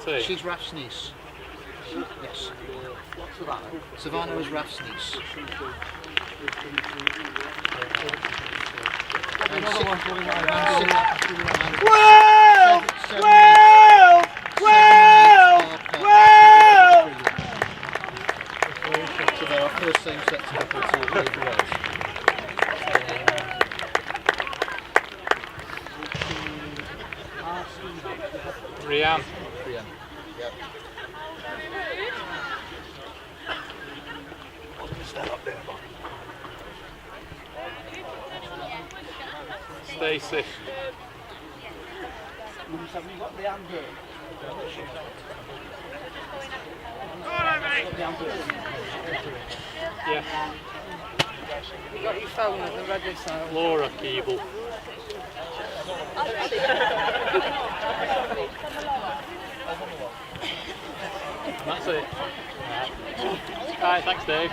T? She's Raf's niece. Yes. Savannah is Raf's niece. So they're our first same-sex couple to lead the race. Rianne. Yep. Stacey. Have you got the handbook? Yeah. You got your phone at the ready side. Laura Keeble. That's it. Alright, thanks Dave.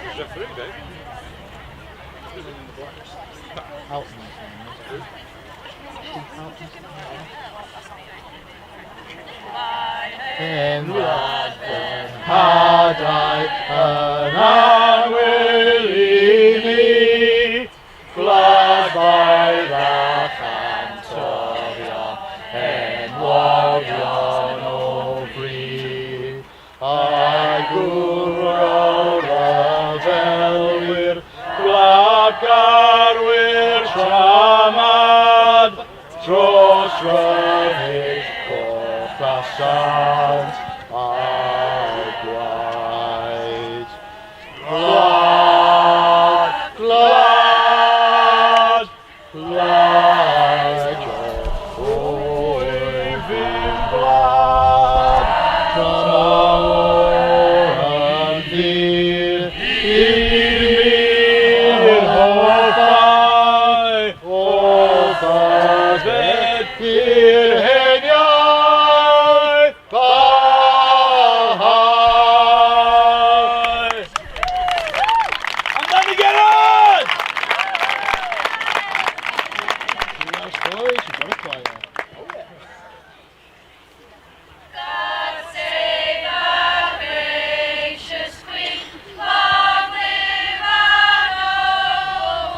Is that through, Dave? In London had I an unwillingly glad by the Cantoria and Wagion O'Brien. I grew round a velwyr, glad garwyr tramad, dros ryfyd coch a sant a gwaed. Glad, glad, glad, o efyn glad, from awr and dir, i'r hoffau, hoffau beth i'r heniau, bahau. And then we get on! Nice boys, you've got a choir. God save our gracious Queen, long live our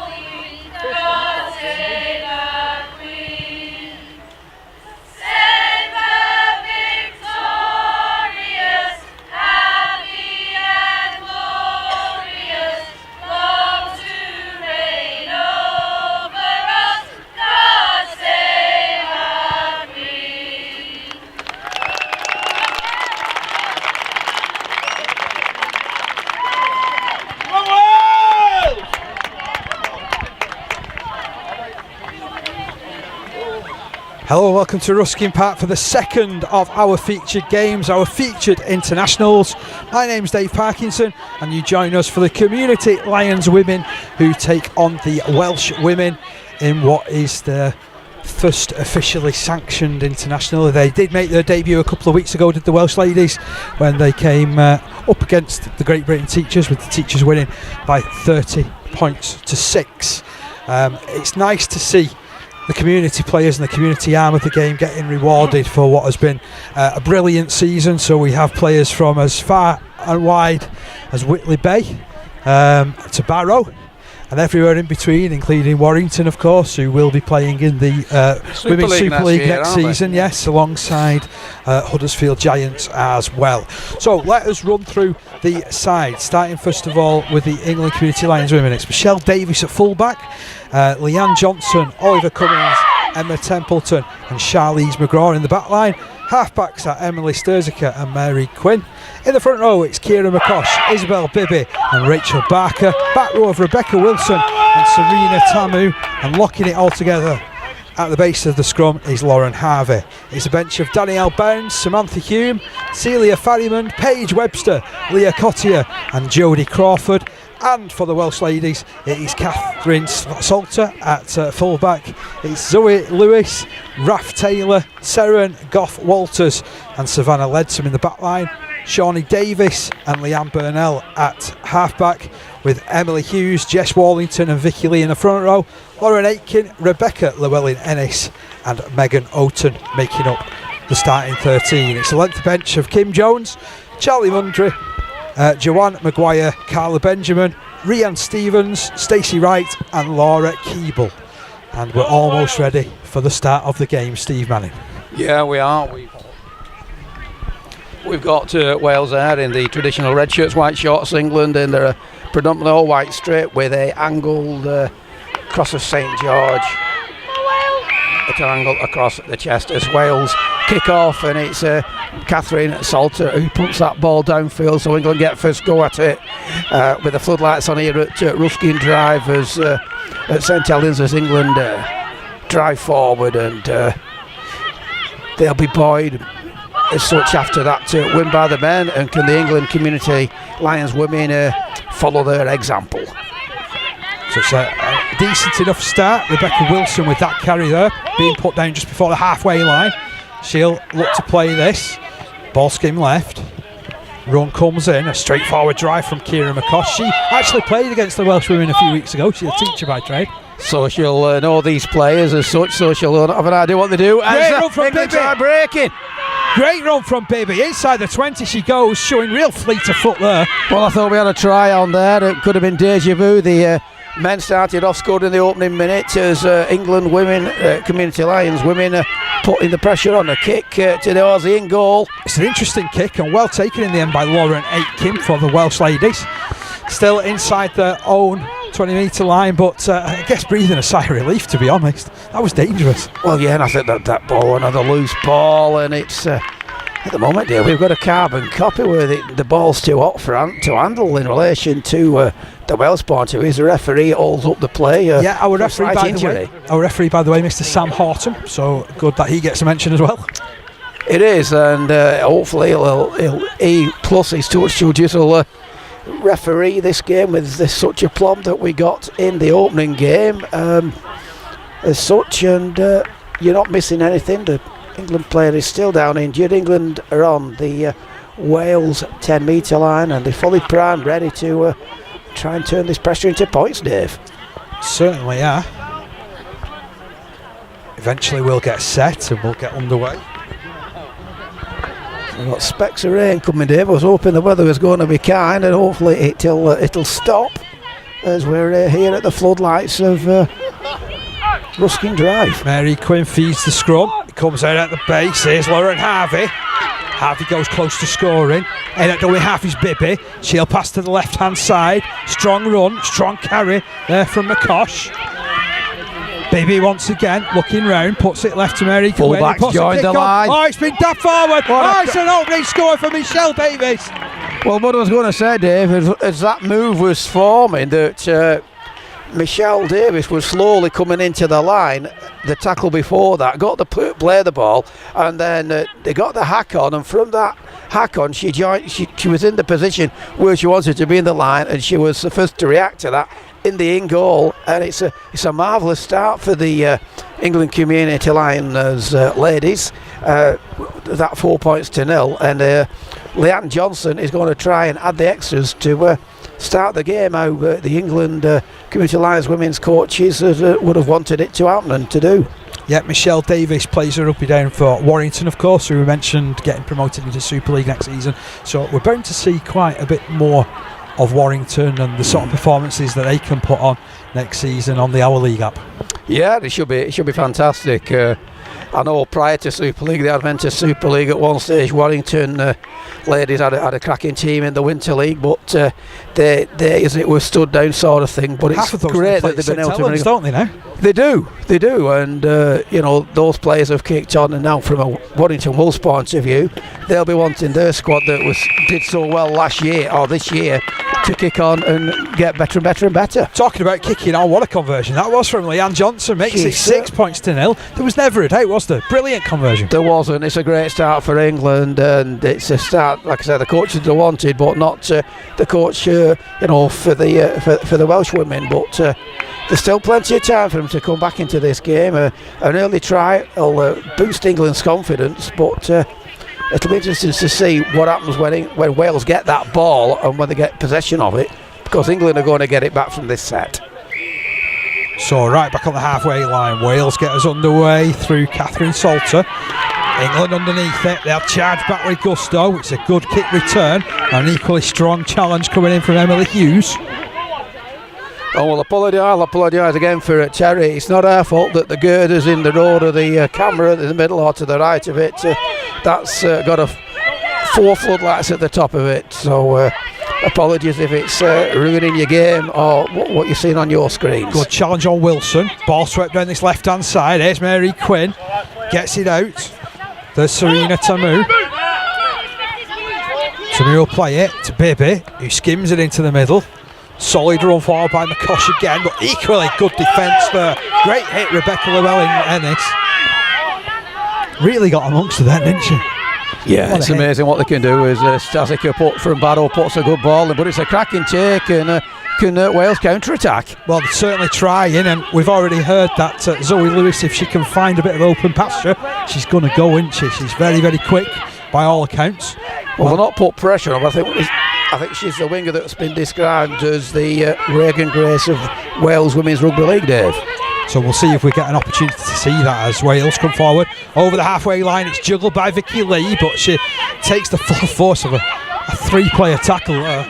Queen. God save our Queen. Save her victorious, happy and glorious, long to reign over us. God save our Queen. Hello and welcome to Ruskin Park for the second of our featured games, our featured internationals. My name's Dave Parkinson and you join us for the Community Lions women who take on the Welsh women in what is the first officially sanctioned international. They did make their debut a couple of weeks ago, did the Welsh ladies, when they came up against the Great Britain teachers, with the teachers winning by 30 points to 6. It's nice to see the community players and the community arm of the game getting rewarded for what has been a brilliant season. So we have players from as far and wide as Whitley Bay to Barrow and everywhere in between, including Warrington, of course, who will be playing in the Women's Super League next season, yes, alongside Huddersfield Giants as well. So let us run through the side, starting first of all with the England Community Lions women. It's Michelle Davis at fullback, Leanne Johnson, Oliver Cummins, Emma Templeton and Charlize McGraw in the back line. Halfbacks are Emily Sturziker and Mary Quinn. In the front row it's Kira McCosh, Isabel Bibby and Rachel Barker. Back row of Rebecca Wilson and Serena Tamu, and locking it all together At the base of the scrum is Lauren Harvey. It's a bench of Danielle Bounds, Samantha Hume, Celia Farrimond, Paige Webster, Leah Cottier and Jodie Crawford. And for the Welsh ladies, it is Catherine Salter at fullback. It's Zoe Lewis, Raf Taylor, Seren Goff Walters and Savannah Leadsom in the back line. Shawnee Davis and Leanne Burnell at halfback, with Emily Hughes, Jess Wallington and Vicky Lee in the front row. Lauren Aitken, Rebecca Llewellyn-Ennis and Megan Oughton making up the starting 13. It's a length bench of Kim Jones, Charlie Mundry, Joanne Maguire, Carla Benjamin, Rhiann Stevens, Stacey Wright and Laura Keeble. And we're almost ready for the start of the game, Steve Manning. Yeah, we are. We've got Wales there in the traditional red shirts, white shorts, England in their predominantly all white strip with a angled cross of St George at an angle across the chest as Wales kick off, and it's Catherine Salter who puts that ball downfield so England get first go at it with the floodlights on here at Ruskin Drive as at St Helens as England drive forward, and they'll be buoyed as such after that win by the men. And can the England Community Lions women follow their example? So it's a decent enough start. Rebecca Wilson with that carry there, being put down just before the halfway line. She'll look to play this. Ball skim left. Run comes in. A straightforward drive from Kira McCosh. She actually played against the Welsh women a few weeks ago. She's a teacher by trade. So she'll know these players as such, so she'll have an idea what they do. Great run from England Bibby. try breaking. Great run from Bibby. Inside the 20 she goes, showing real fleet of foot there. Well, I thought we had a try on there. It could have been deja vu. The men started off, scored in the opening minute as England women, Community Lions women, putting the pressure on. A kick to the Aussie in goal. It's an interesting kick and well taken in the end by Lauren Aitken for the Welsh ladies. Still inside their own 20-metre line, but I guess breathing a sigh of relief, to be honest. That was dangerous. Well, yeah, and I think that ball, another loose ball, and it's at the moment, dear, we've got a carbon copy where the ball's too hot to handle in relation to the Welsh point, who is the referee, holds up the play. Our referee, by the way, Mr. Sam Horton. So good that he gets a mention as well. It is, and hopefully he plus his duties will referee this game with such a plum that we got in the opening game as such, and you're not missing anything. The England player is still down injured. England are on the Wales 10-metre line and they're fully primed, ready to try and turn this pressure into points, Dave. Certainly, yeah. Eventually we'll get set and we'll get underway. We've got specks of rain coming, Dave. I was hoping the weather was going to be kind, and hopefully it'll stop as we're here at the floodlights of Ruskin Drive. Mary Quinn feeds the scrum. It comes out at the base. Here's Lauren Harvey. Harvey goes close to scoring. And at doing half is Bibby. She'll pass to the left-hand side. Strong run, strong carry there from McCosh. Bibby once again looking round, puts it left to Mary Quinn. Fullbacks joined the line. Oh, it's been dapped forward. It's an opening score for Michelle Davis. Well, what I was going to say, Dave, as that move was forming, that Michelle Davis was slowly coming into the line. The tackle before that got to play the ball, and then they got the hack on, and from that hack on, she was in the position where she wanted to be in the line, and she was the first to react to that in the in goal. And it's a marvellous start for the England Community Lions ladies. That 4 points to 0, and Leanne Johnson is going to try and add the extras to start the game how the England Community Lions women's coaches would have wanted it to happen and to do. Yeah, Michelle Davis plays her rugby down for Warrington, of course, who we mentioned getting promoted into Super League next season. So we're bound to see quite a bit more of Warrington and the sort of performances that they can put on next season on the Our League app. Yeah, it should be fantastic. I know prior to Super League they had went to Super League at one stage. Warrington ladies had a cracking team in the Winter League, but they as it was stood down sort of thing. But it's great that they've been able to bring, don't they now? They do, and those players have kicked on, and now from a Warrington Wolves point of view, they'll be wanting their squad that did so well last year or this year to kick on and get better and better and better. Talking about kicking on, what a conversion that was from Leanne Johnson. Makes it 6 points to 0. There was never a doubt, was there? Brilliant conversion. There wasn't. It's a great start for England, and it's a start, like I said, the coaches they wanted, but not the coach, for the Welsh women. But there's still plenty of time for them to come back into this game. An early try will boost England's confidence, but it'll be interesting to see what happens when Wales get that ball and when they get possession of it, because England are going to get it back from this set. So right back on the halfway line, Wales get us underway through Catherine Salter. England underneath it, they'll charge back with gusto. It's a good kick return and an equally strong challenge coming in from Emily Hughes. Oh, I'll apologise again for Terry. It's not our fault that the girder's in the road of the camera in the middle or to the right of it. That's got 4 floodlights at the top of it, so apologies if it's ruining your game or what you're seeing on your screens. Good challenge on Wilson. Ball swept down this left hand side. Here's Mary Quinn. Gets it out. There's Serena Tamu. Tamu will play it to Bibby, who skims it into the middle. Solid run forward by McCosh again, but equally good defence there. Great hit, Rebecca Llewellyn-Ennis. Really got amongst her then, didn't she? Yeah, it's amazing what they can do. As Stasika from Barrow puts a good ball in, but it's a cracking take, and can Wales counter-attack? Well, they're certainly trying, and we've already heard that Zoe Lewis, if she can find a bit of open pasture, she's going to go, isn't she? She's very, very quick by all accounts. Well, they'll not put pressure on. I think she's the winger that's been described as the Reagan Grace of Wales Women's Rugby League, Dave. So we'll see if we get an opportunity to see that as Wales come forward. Over the halfway line, it's juggled by Vicky Lee, but she takes the full force of a 3-player tackle there.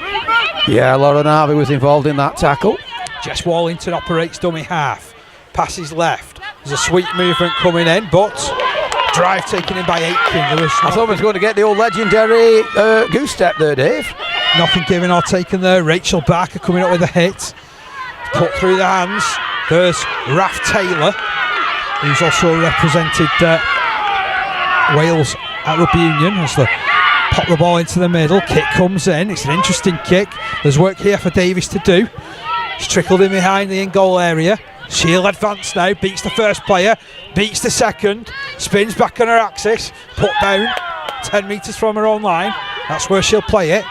Yeah, Lauren Harvey was involved in that tackle. Jess Wallington operates dummy half. Passes left. There's a sweet movement coming in, but drive taken in by Aitken. I thought he was going to get the old legendary goose step there, Dave. Nothing given or taken there. Rachel Barker coming up with a hit. Put through the hands. There's Raf Taylor, who's also represented Wales at Rugby Union, as they pop the ball into the middle. Kick comes in. It's an interesting kick. There's work here for Davies to do. She's trickled in behind the in-goal area. She'll advance now. Beats the first player. Beats the second. Spins back on her axis. Put down 10 metres from her own line. That's where she'll play it.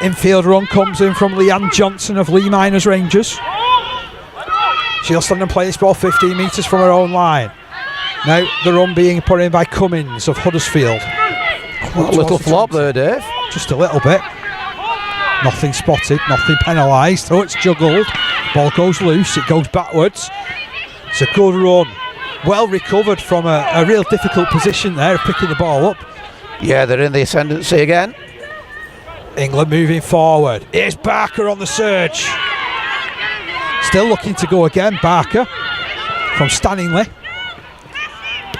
Infield run comes in from Leanne Johnson of Lee Miners Rangers. She'll stand and play this ball 15 metres from her own line. Now the run being put in by Cummins of Huddersfield. A little flop there, Dave. Just a little bit. Nothing spotted, nothing penalised. Oh, it's juggled. Ball goes loose, it goes backwards. It's a good run. Well recovered from a real difficult position there, picking the ball up. Yeah, they're in the ascendancy again. England moving forward. Here's Barker on the surge. Still looking to go again, Barker from Stanningley.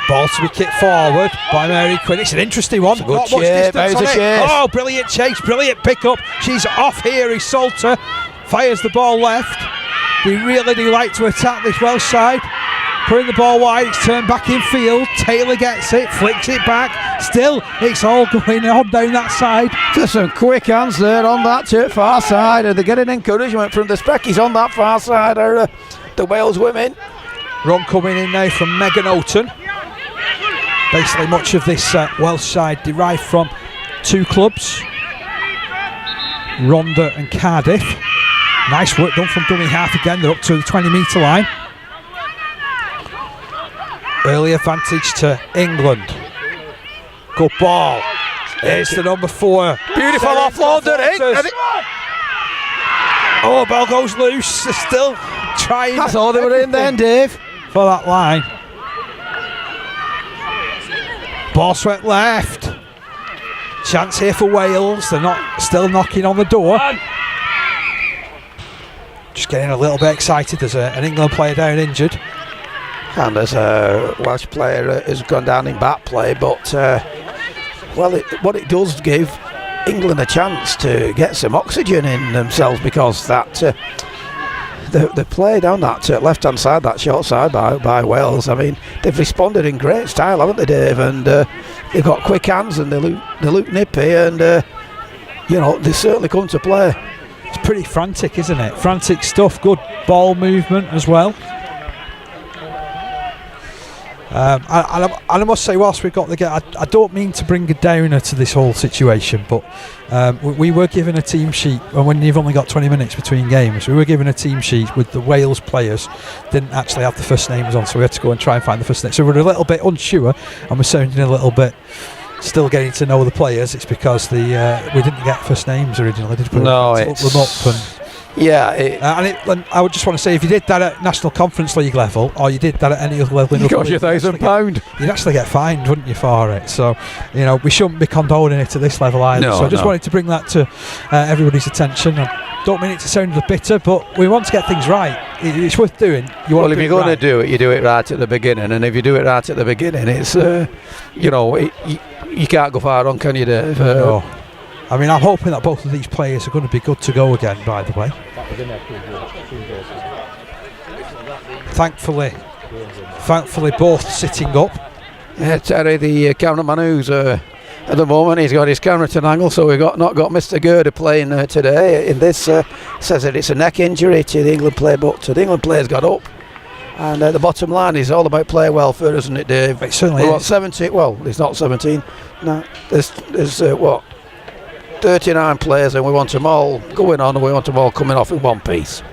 Ball to be kicked forward by Mary Quinn. It's an interesting one. Not much distance on it. Chase. Oh, brilliant chase, brilliant pick up. She's off here. Is Salter. Fires the ball left. We really do like to attack this Welsh side. Putting the ball wide, it's turned back in field. Taylor gets it, flicks it back. Still, it's all going on down that side. Just some quick hands there on that far side, and they're getting encouragement from the Speckies on that far side. The Wales women. Run coming in now from Megan Houghton. Basically, much of this Welsh side derived from 2 clubs, Rhondda and Cardiff. Nice work done from dummy half again. They're up to the 20-metre line. Early advantage to England. Good ball. Here's the number 4. Beautiful offload there. Oh, ball goes loose. They're still trying. I thought they were in then, Dave. For that line. Ball swept left. Chance here for Wales. They're not still knocking on the door. Just getting a little bit excited. There's an England player down injured. And there's a Welsh player who's gone down in back play, but what it does give England a chance to get some oxygen in themselves, because that the play down that left-hand side, that short side by Wales, I mean, they've responded in great style, haven't they, Dave? And they've got quick hands and they look nippy, and they certainly come to play. It's pretty frantic, isn't it? Frantic stuff, good ball movement as well. And I must say, whilst we've got the game, I don't mean to bring a downer to this whole situation, but we were given a team sheet, and when you've only got 20 minutes between games, we were given a team sheet with the Wales players didn't actually have the first names on, so we had to go and try and find the first name. So we're a little bit unsure, and we're sounding a little bit still getting to know the players. It's because we didn't get first names originally, did we? No, it's look them up and. Yeah, and I would just want to say, if you did that at National Conference League level, or you did that at any other level, you got your £1,000. You'd actually get fined, wouldn't you, for it? So, we shouldn't be condoning it to this level either. No, so I just wanted to bring that to everybody's attention. I don't mean it to sound bitter, but we want to get things right. It's worth doing. If you're going to do it, you do it right at the beginning. And if you do it right at the beginning, it's you can't go far wrong, can you, Dave? No. I mean, I'm hoping that both of these players are going to be good to go again, by the way. Thankfully both sitting up. Yeah, Terry, the cameraman who's at the moment, he's got his camera to an angle, so we've not got Mr. Gerda playing today. In this, says that it's a neck injury to the England player, but the England player's got up. And the bottom line is all about player welfare, isn't it, Dave? It certainly is. 17, well, it's not 17. No, there's 39 players, and we want them all going on, and we want them all coming off in one piece.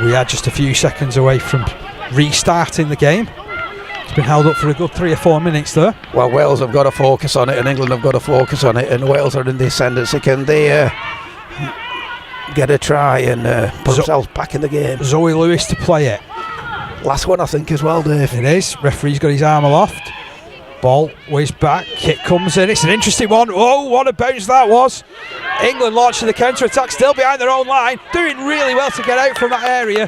We are just a few seconds away from restarting the game. It's been held up for a good 3 or 4 minutes there. Well, Wales have got to focus on it, and England have got to focus on it, and Wales are in the ascendancy. Can they get a try and put themselves back in the game? Zoe Lewis to play it. Last one, I think, as well, Dave. It is. Referee's got his arm aloft. Ball whiz back, kick comes in. It's an interesting one. Oh, what a bounce that was. England launching the counter-attack, still behind their own line, doing really well to get out from that area.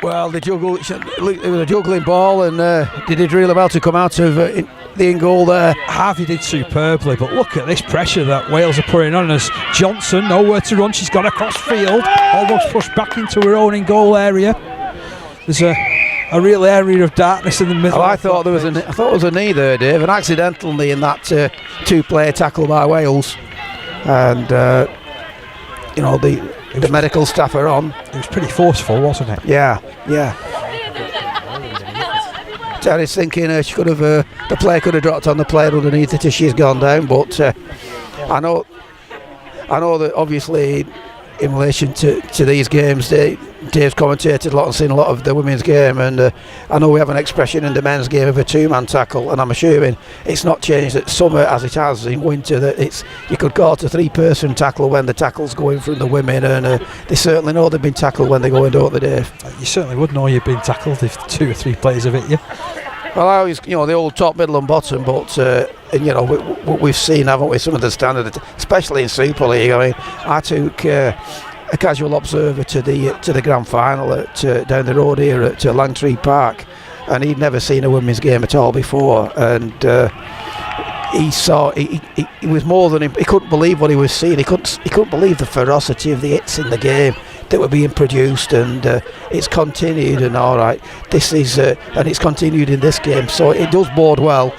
Well, it was a juggling ball, and they did really well to come out of the in goal there. Harvey did superbly, but look at this pressure that Wales are putting on us. Johnson, nowhere to run. She's gone across field, almost pushed back into her own in goal area. There's a real area of darkness in the middle. I thought there was a knee there, Dave, an accidental knee in that two-player tackle by Wales, and the medical staff are on. It was pretty forceful, wasn't it? Yeah. Terry's thinking she could have the player could have dropped on the player underneath it as she's gone down, but I know that obviously in relation to these games, Dave's commentated a lot and seen a lot of the women's game, and I know we have an expression in the men's game of a two-man tackle, and I'm assuming it's not changed at summer as it has in winter, that you could call it a three-person tackle when the tackle's going from the women, and they certainly know they've been tackled when they go in, don't they, Dave? You certainly would know you've been tackled if 2 or 3 players have hit you. Well, I always, the old top, middle and bottom, but we've seen, haven't we, some of the standard, especially in Super League. I mean, I took a casual observer to the grand final down the road here at Langtree Park, and he'd never seen a women's game at all before, and he was more than he couldn't believe what he was seeing. He couldn't believe the ferocity of the hits in the game that were being produced, and it's continued, and all right, this is and it's continued in this game, so it does bode well.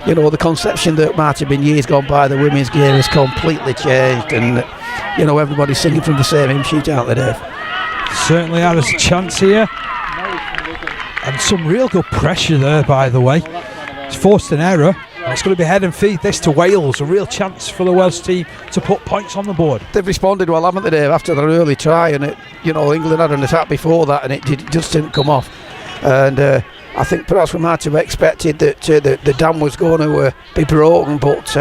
The conception that might have been years gone by the women's game has completely changed, and everybody's singing from the same hymn sheet, aren't they, Dave? Certainly had a chance here, and some real good pressure there, by the way. It's forced an error. It's going to be head and feed this to Wales, a real chance for the Welsh team to put points on the board. They've responded well, haven't they, Dave, after their early try, and England had an attack before that, and it just didn't come off. And I think perhaps we might have expected that the dam was going to be broken, but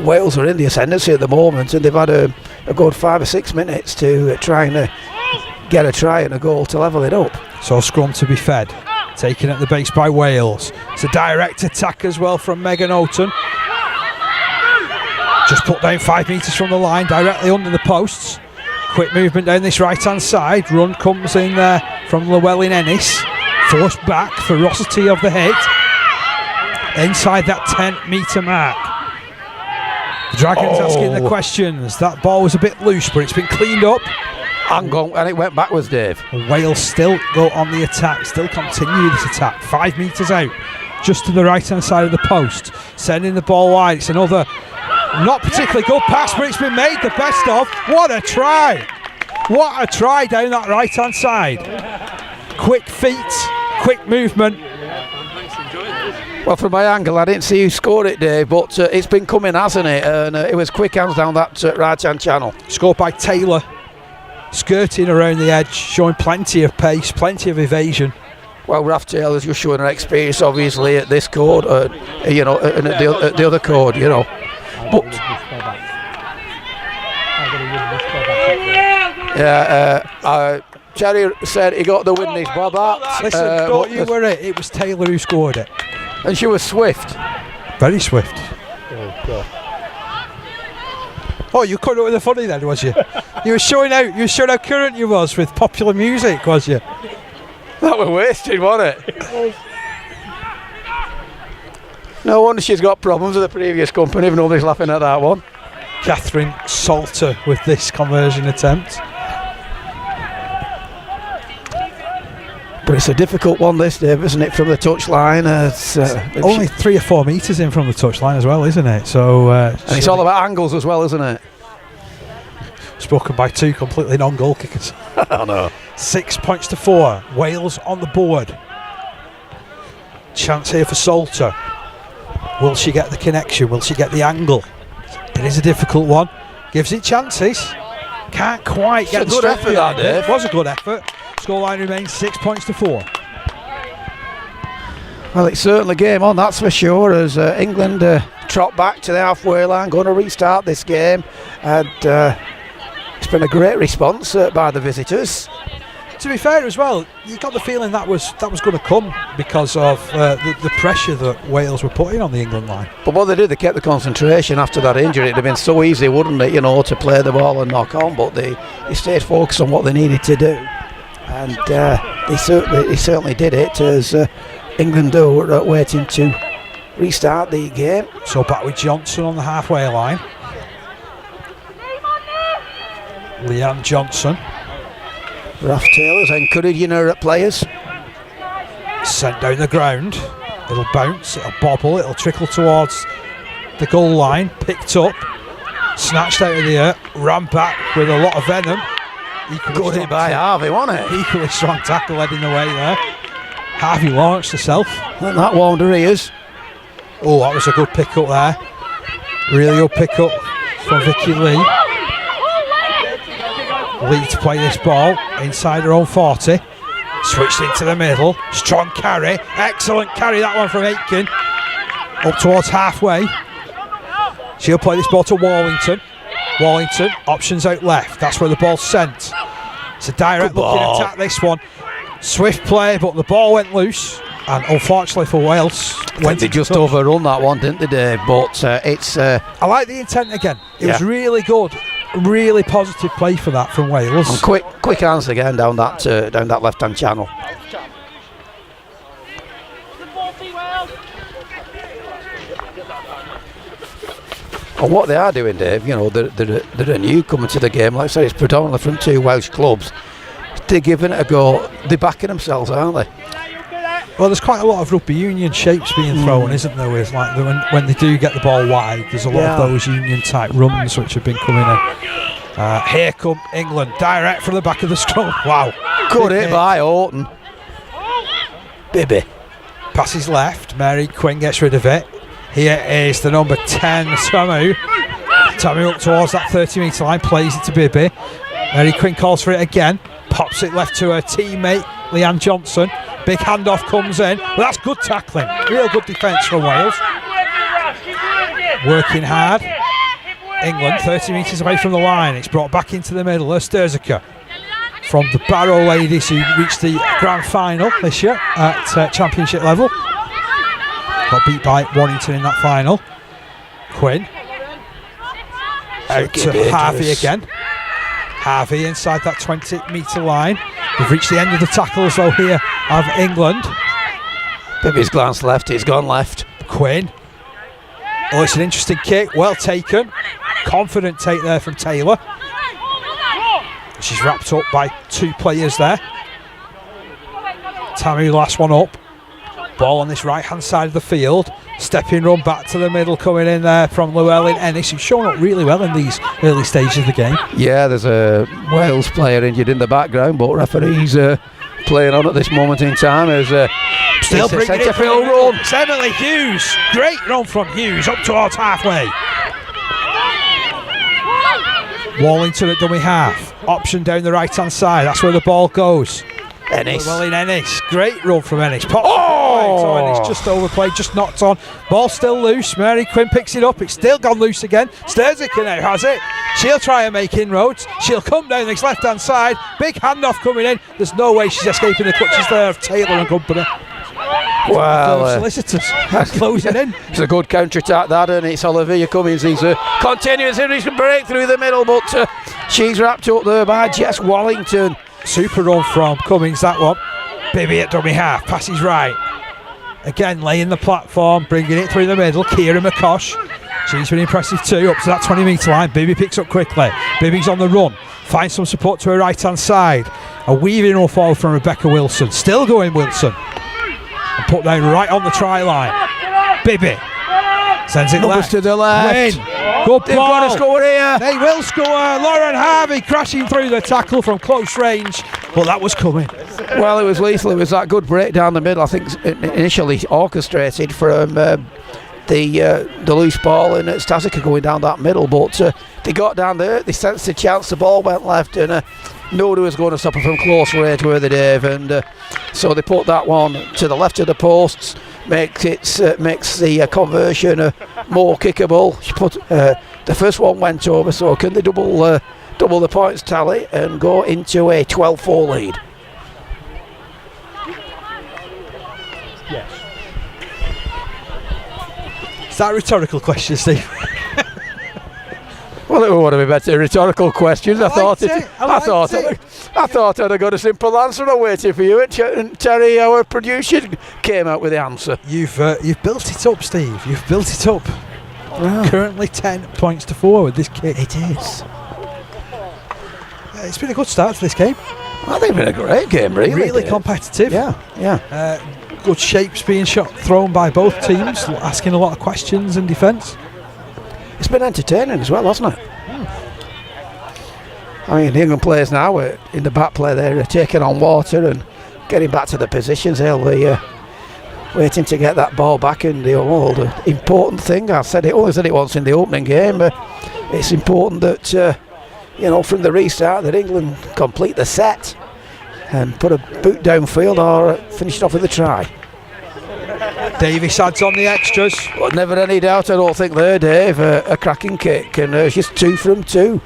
Wales are in the ascendancy at the moment, and they've had a good 5 or 6 minutes to try and get a try and a goal to level it up. So scrum to be fed. Taken at the base by Wales. It's a direct attack as well from Megan Houghton. Just put down 5 metres from the line, directly under the posts. Quick movement down this right hand side. Run comes in there from Llewellyn Ennis. Forced back, ferocity of the hit. Inside that 10-metre mark. The Dragons asking the questions. That ball was a bit loose, but it's been cleaned up. And it went backwards, Dave. Wales still go on the attack, still continue this attack. 5 metres out, just to the right hand side of the post, sending the ball wide. It's another Not particularly good pass, but it's been made the best of. What a try! What a try down that right-hand side. Quick feet, quick movement. Well, from my angle, I didn't see who scored it, Dave, but it's been coming, hasn't it? And it was quick hands down that right-hand channel. Scored by Taylor, skirting around the edge, showing plenty of pace, plenty of evasion. Well, Raf Taylor's just showing her experience, obviously, at this chord, you know, and at the other chord, you know. But yeah, Jerry said he got the win in his bob out. Listen, don't you worry, it was Taylor who scored it. And she was swift. Very swift. Oh, you couldn't with the funny then, was you? You were showing how current you was with popular music, was you? That was wasted, wasn't it? No wonder she's got problems with the previous company if nobody's laughing at that one. Catherine Salter with this conversion attempt. But it's a difficult one, this, Dave, isn't it, from the touchline? It's only 3 or 4 metres in from the touchline as well, isn't it? So, and it's all about angles as well, isn't it? Spoken by 2 completely non-goal kickers. I know. 6 points to 4. Wales on the board. Chance here for Salter. Will she get the connection? Will she get the angle? It is a difficult one. Gives it chances. Can't quite get the good strength effort, behind that, it. Dave. Was a good effort. Scoreline remains 6 points to 4. Well, it's certainly game on, that's for sure, as England trot back to the halfway line, going to restart this game. And it's been a great response by the visitors. To be fair as well, you got the feeling that was going to come because of the pressure that Wales were putting on the England line. But what they did, they kept the concentration after that injury. It'd have been so easy, wouldn't it, you know, to play the ball and knock on, but they stayed focused on what they needed to do. And they certainly did it, as England were waiting to restart the game. So back with Johnson on the halfway line. Leanne Johnson. Raf Taylor's encouraging her players. Sent down the ground. It'll bounce, it'll bobble, it'll trickle towards the goal line. Picked up, snatched out of the air, ran back with a lot of venom. Good hit by Harvey, wasn't it? Equally strong tackle heading the way there. Harvey launched herself. And that warmed her ears. Oh, that was a good pick up there. Really good pick up from Vicky Lee. Lee to play this ball inside her own 40. Switched into the middle. Strong carry. Excellent carry, that one from Aitken. Up towards halfway. She'll play this ball to Wallington. Wallington, options out left. That's where the ball's sent. It's a direct looking attack, this one. Swift play, but the ball went loose. And unfortunately for Wales, They just overrun that one, didn't they, Dave? But it's... I like the intent again. It was really good. Really positive play for that from Wales. And quick hands again down that left-hand channel. And what they are doing, Dave, you know, they're a newcomer to the game. Like I say, it's predominantly from 2 Welsh clubs. They're giving it a go. They're backing themselves, aren't they? Well, there's quite a lot of rugby union shapes being thrown, isn't there? With like when they do get the ball wide, there's a lot of those union type runs which have been coming in. Here come England, direct from the back of the scrum. Wow, Good hit by Orton. Bibby passes left. Mary Quinn gets rid of it. Here is the number 10, Tamu. Tamu up towards that 30-metre line, plays it to Bibby. Mary Quinn calls for it again, pops it left to her teammate, Leanne Johnson. Big handoff comes in. Well, that's good tackling. Real good defence from Wales. Working hard. England 30 metres away from the line. It's brought back into the middle. Sturziker from the Barrow ladies who reached the grand final this year at championship level. Got beat by Warrington in that final. Quinn. Out to Harvey again. Harvey inside that 20-metre line. We've reached the end of the tackle as well here of England. Bibby's glanced left, he's gone left. Quinn. Oh, it's an interesting kick, well taken. Confident take there from Taylor. She's wrapped up by 2 players there. Tamu, last one up. Ball on this right hand side of the field. Stepping run back to the middle, coming in there from Llewellyn Ennis, who's shown up really well in these early stages of the game. Yeah, there's a Wales player injured in the background, but referee's playing on at this moment in time as Still bringing it centre-field run. run. It's Emily Hughes. Great run from Hughes up towards halfway. Wallington at dummy half. Option down the right hand side. That's where the ball goes. Ennis. Well in Ennis. Great run from Ennis. Ennis just overplayed, just knocked on. Ball still loose. Mary Quinn picks it up. It's still gone loose again. Sturzica now has it. She'll try and make inroads. She'll come down this left hand side. Big handoff coming in. There's no way she's escaping the clutches there of Taylor and company. Well, solicitors closing in. It's a good counter attack that, and it's Olivia Cummings. He's continuous and he can break through the middle, but she's wrapped up there by Jess Wallington. Super run from Cummings, that one. Bibby at dummy half, passes right. Again, laying the platform, bringing it through the middle. Kira McCosh, she's been impressive too, up to that 20 metre line. Bibby picks up quickly. Bibby's on the run, finds some support to her right hand side. A weaving run forward from Rebecca Wilson. Still going Wilson. And put down right on the try line. Bibby sends it Numbers left to the left. Win. Good They've ball. got to score here. They will score. Lauren Harvey crashing through the tackle from close range, but that was coming. Well, it was lethal. It was that good break down the middle. I think initially orchestrated from the loose ball and Stasica going down that middle, but they got down there. They sensed the chance. The ball went left, and nobody was going to stop her from close range, were they, Dave? And so they put that one to the left of the posts. Makes the conversion more kickable. She put the first one went over, so can they double the points tally and go into a 12-4 lead? Yes. Is that a rhetorical question, Steve? Well, it would have been better rhetorical questions. I thought I'd have got a simple answer. I'm waiting for you. And Terry, our producer, came out with the answer. You've built it up, Steve. You've built it up. Wow. Currently 10 points to 4 with this kit. It is. It's been a good start to this game. I think it's been a great game, really. Really Dave. competitive. Yeah. Good shapes being thrown by both teams, asking a lot of questions in defence. It's been entertaining as well, hasn't it? I mean, the England players now in the back play, they're taking on water and getting back to the positions. They'll be waiting to get that ball back. And the important thing, I only said it once in the opening game, it's important that from the restart that England complete the set and put a boot downfield or finish it off with a try. Davies adds on the extras. But never any doubt, I don't think there, Dave, a cracking kick, and she's 2 from 2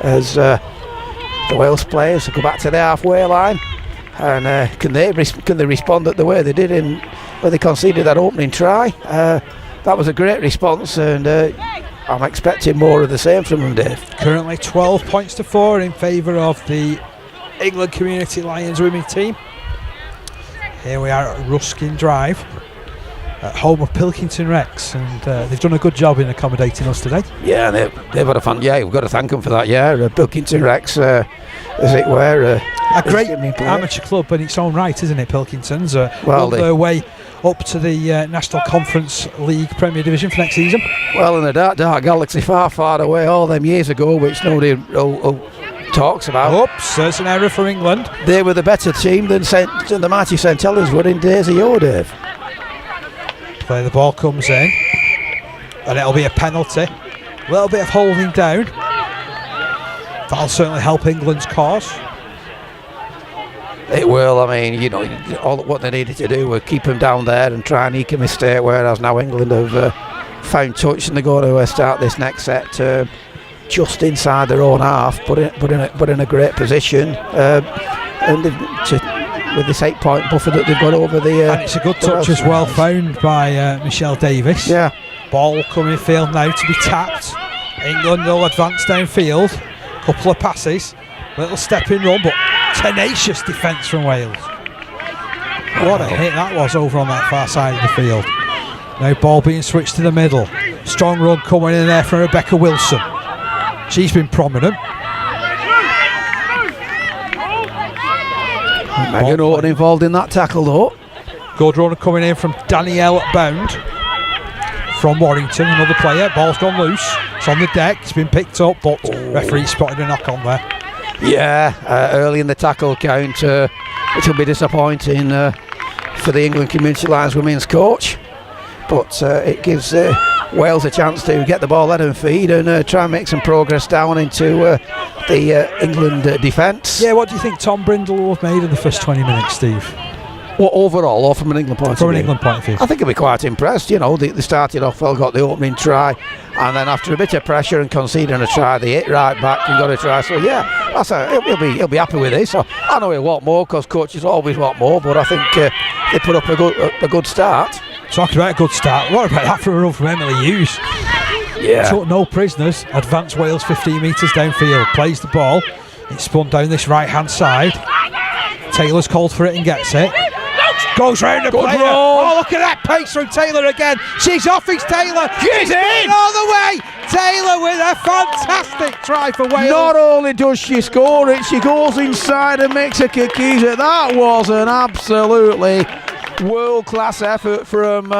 as the Wales players go back to the halfway line. And can they respond the way they did when they conceded that opening try? That was a great response, and I'm expecting more of the same from them, Dave. Currently 12 points to 4 in favour of the England Community Lions women team. Here we are at Ruskin Drive, at home of Pilkington Rex, and they've done a good job in accommodating us today. Yeah, they've had a fun. Yeah, we've got to thank them for that. Yeah, Pilkington Rex, as it were, a great amateur club in its own right, isn't it? Pilkington's on their way up to the National Conference League Premier Division for next season. Well, in a dark galaxy far, far away, all them years ago, which nobody talks about. Oops, there's an error for England. They were the better team than the mighty St Helens were in days of yore, Dave. Play the ball comes in, and it'll be a penalty. A little bit of holding down. That'll certainly help England's cause. It will. I mean, all what they needed to do was keep him down there and try and eke a mistake, whereas now England have found touch and they're going to start this next set just inside their own half, but in a great position, and with this 8-point buffer that they've got over the. And it's a good touch as well, found by Michelle Davis. Yeah. Ball coming field now to be tapped. England will advance downfield. Couple of passes, little stepping run, but tenacious defence from Wales. What a hit that was over on that far side of the field. Now ball being switched to the middle. Strong run coming in there from Rebecca Wilson. She's been prominent. Megan Orton involved in that tackle though. Good run coming in from Danielle Bound from Warrington, another player. Ball's gone loose. It's on the deck. It's been picked up, but referee spotted a knock on there. Yeah, early in the tackle count, it'll be disappointing for the England Community Lions women's coach, but it gives Wales a chance to get the ball at and feed and try and make some progress down into the England defence. Yeah, what do you think Tom Brindle will have made in the first 20 minutes, Steve? Well, overall, or from an England point of view? From an England point of view. I think he'll be quite impressed. You know, they started off well, got the opening try, and then after a bit of pressure and conceding a try, they hit right back and got a try. So yeah, he'll be happy with this. So I know he'll want more because coaches always want more, but I think they put up a good start. Talking about a good start, what about that for a run from Emily Hughes? Yeah. Took no prisoners, advanced Wales 15 metres downfield, plays the ball, it's spun down this right hand side. Taylor's called for it and gets it. Goes round the player. Oh, look at that pace from Taylor again. She's off, it's Taylor. She's in all the way. Taylor with a fantastic try for Wales. Not only does she score it, she goes inside and makes a kick easy. That was an absolutely world-class effort from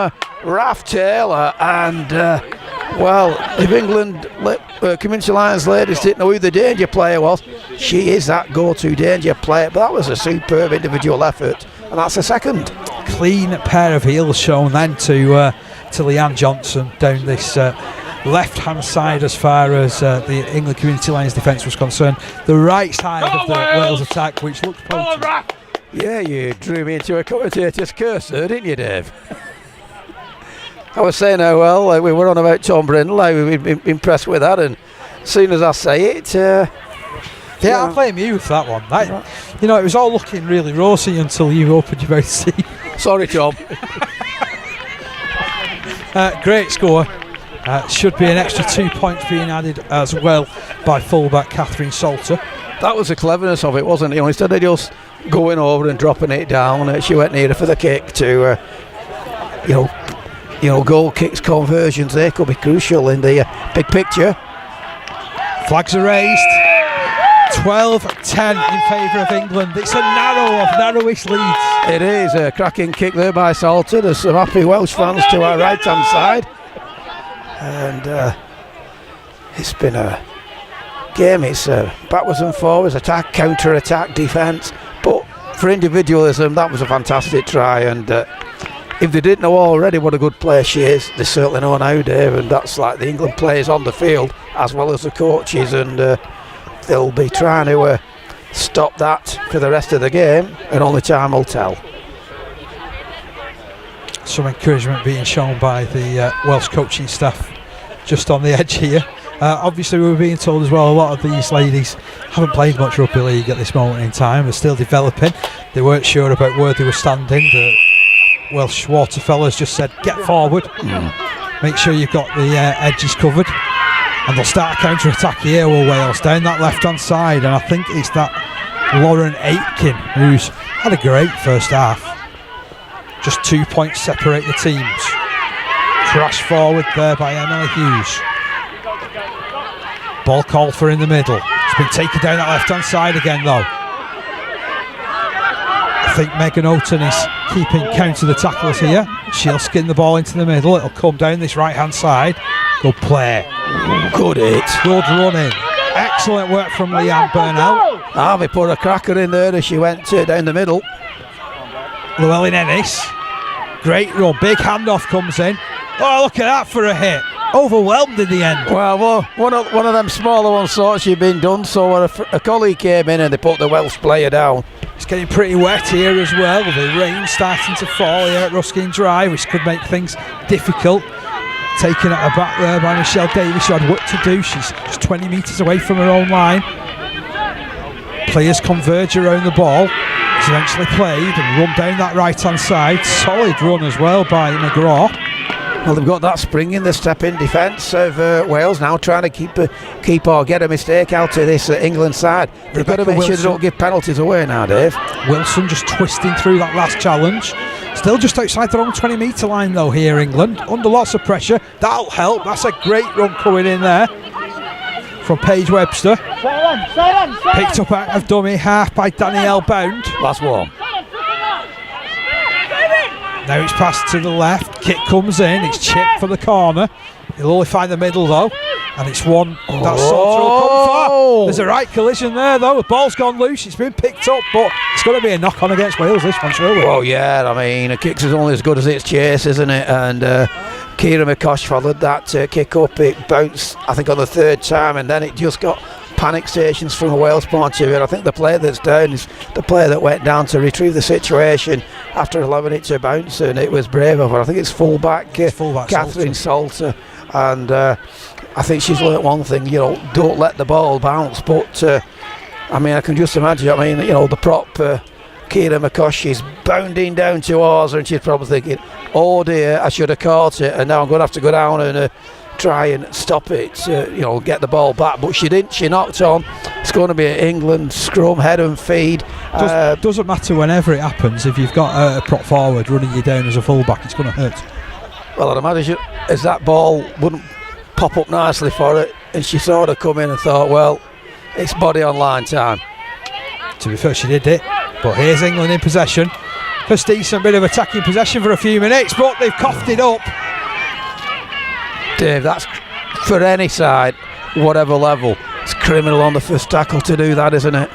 Raf Taylor. And, well, if England Community Lions ladies didn't know who the danger player was, she is that go-to danger player. But that was a superb individual effort. And that's a second. Clean pair of heels shown then to Leanne Johnson down this left-hand side as far as the England Community Lions defence was concerned. The right side of the Wales attack, which looked potent. Yeah, you drew me into a commentator's curse there, didn't you, Dave? I was saying how well we were on about Tom Brindle. We've been impressed with that, and as soon as I say it... yeah, I blame you for that one. You know, it was all looking really rosy until you opened your mouth, Steve. Sorry, Tom. Great score. Should be an extra 2 points being added as well by fullback Catherine Salter. That was the cleverness of it, wasn't it? You know, instead of just going over and dropping it down, she went nearer for the kick to, goal kicks, conversions. They could be crucial in the big picture. Flags are raised. 12-10 in favour of England. It's a narrowest leads. It is a cracking kick there by Salter. There's some happy Welsh fans to our right hand side, and it's been a game. It's backwards and forwards, attack, counter attack, defence. But for individualism, that was a fantastic try. And if they didn't know already what a good player she is, they certainly know now, Dave. And that's like the England players on the field as well as the coaches, and they'll be trying to stop that for the rest of the game, and only time will tell. Some encouragement being shown by the Welsh coaching staff just on the edge here. Obviously, we were being told as well a lot of these ladies haven't played much rugby league at this moment in time. They're still developing. They weren't sure about where they were standing. The Welsh waterfellas just said, get forward, make sure you've got the edges covered. And they'll start a counter-attack here with Wales down that left-hand side, and I think it's that Lauren Aitken who's had a great first half. Just 2 points separate the teams. Crash forward there by Emily Hughes. Ball called for in the middle. It's been taken down that left-hand side again though. I think Megan Oaten is keeping count of the tackles here. She'll skin the ball into the middle. It'll come down this right-hand side. Good play. Good hit. Good running. Excellent work from Leanne Burnell. Harvey put a cracker in there as she went down the middle. Llewellyn Ennis. Great run. Big handoff comes in. Oh, look at that for a hit. Overwhelmed in the end. Well, one of them smaller ones thought she'd been done, so a colleague came in and they put the Welsh player down. It's getting pretty wet here as well, with the rain starting to fall here at Ruskin Drive, which could make things difficult. Taken at her back there by Michelle Davis, who had work to do. She's just 20 metres away from her own line. Players converge around the ball. It's eventually played and run down that right-hand side. Solid run as well by McGraw. Well, they've got that spring in the step-in defence of Wales now, trying to keep or get a mistake out of this England side. They've got to make sure they don't give penalties away now, Dave. Wilson just twisting through that last challenge. Still just outside their own 20-metre line though here, England. Under lots of pressure. That'll help. That's a great run coming in there from Paige Webster. Picked up out of dummy half by Danielle Bound. Last one. Now it's passed to the left. Kick comes in. It's chipped for the corner. He'll only find the middle though, and it's one that's sort of come far. There's a right collision there though. The ball's gone loose. It's been picked up, but it's going to be a knock on against Wales. This one, surely. Well, yeah. I mean, a kick's only as good as its chase, isn't it? And Kira McCosh followed that kick up. It bounced, I think, on the third time, and then it just got panic stations from a Wales point of view. And I think the player that's down is the player that went down to retrieve the situation after allowing it to bounce, and it was brave of her. I think it's fullback Catherine Salter. And I think she's learnt one thing, don't let the ball bounce. But I mean, I can just imagine, the prop Kira McCosh is bounding down towards her, and she's probably thinking, oh dear, I should have caught it, and now I'm going to have to go down and try and stop it, get the ball back. But she didn't. She knocked on. It's going to be an England scrum, head and feed. Doesn't matter whenever it happens. If you've got a prop forward running you down as a fullback, it's going to hurt. Well, I'd imagine as that ball wouldn't pop up nicely for it, and she sort of come in and thought, well, it's body on line time. To be fair, she did it. But here's England in possession. First decent bit of attacking possession for a few minutes, but they've coughed it up. Dave, that's for any side, whatever level. It's criminal on the first tackle to do that, isn't it?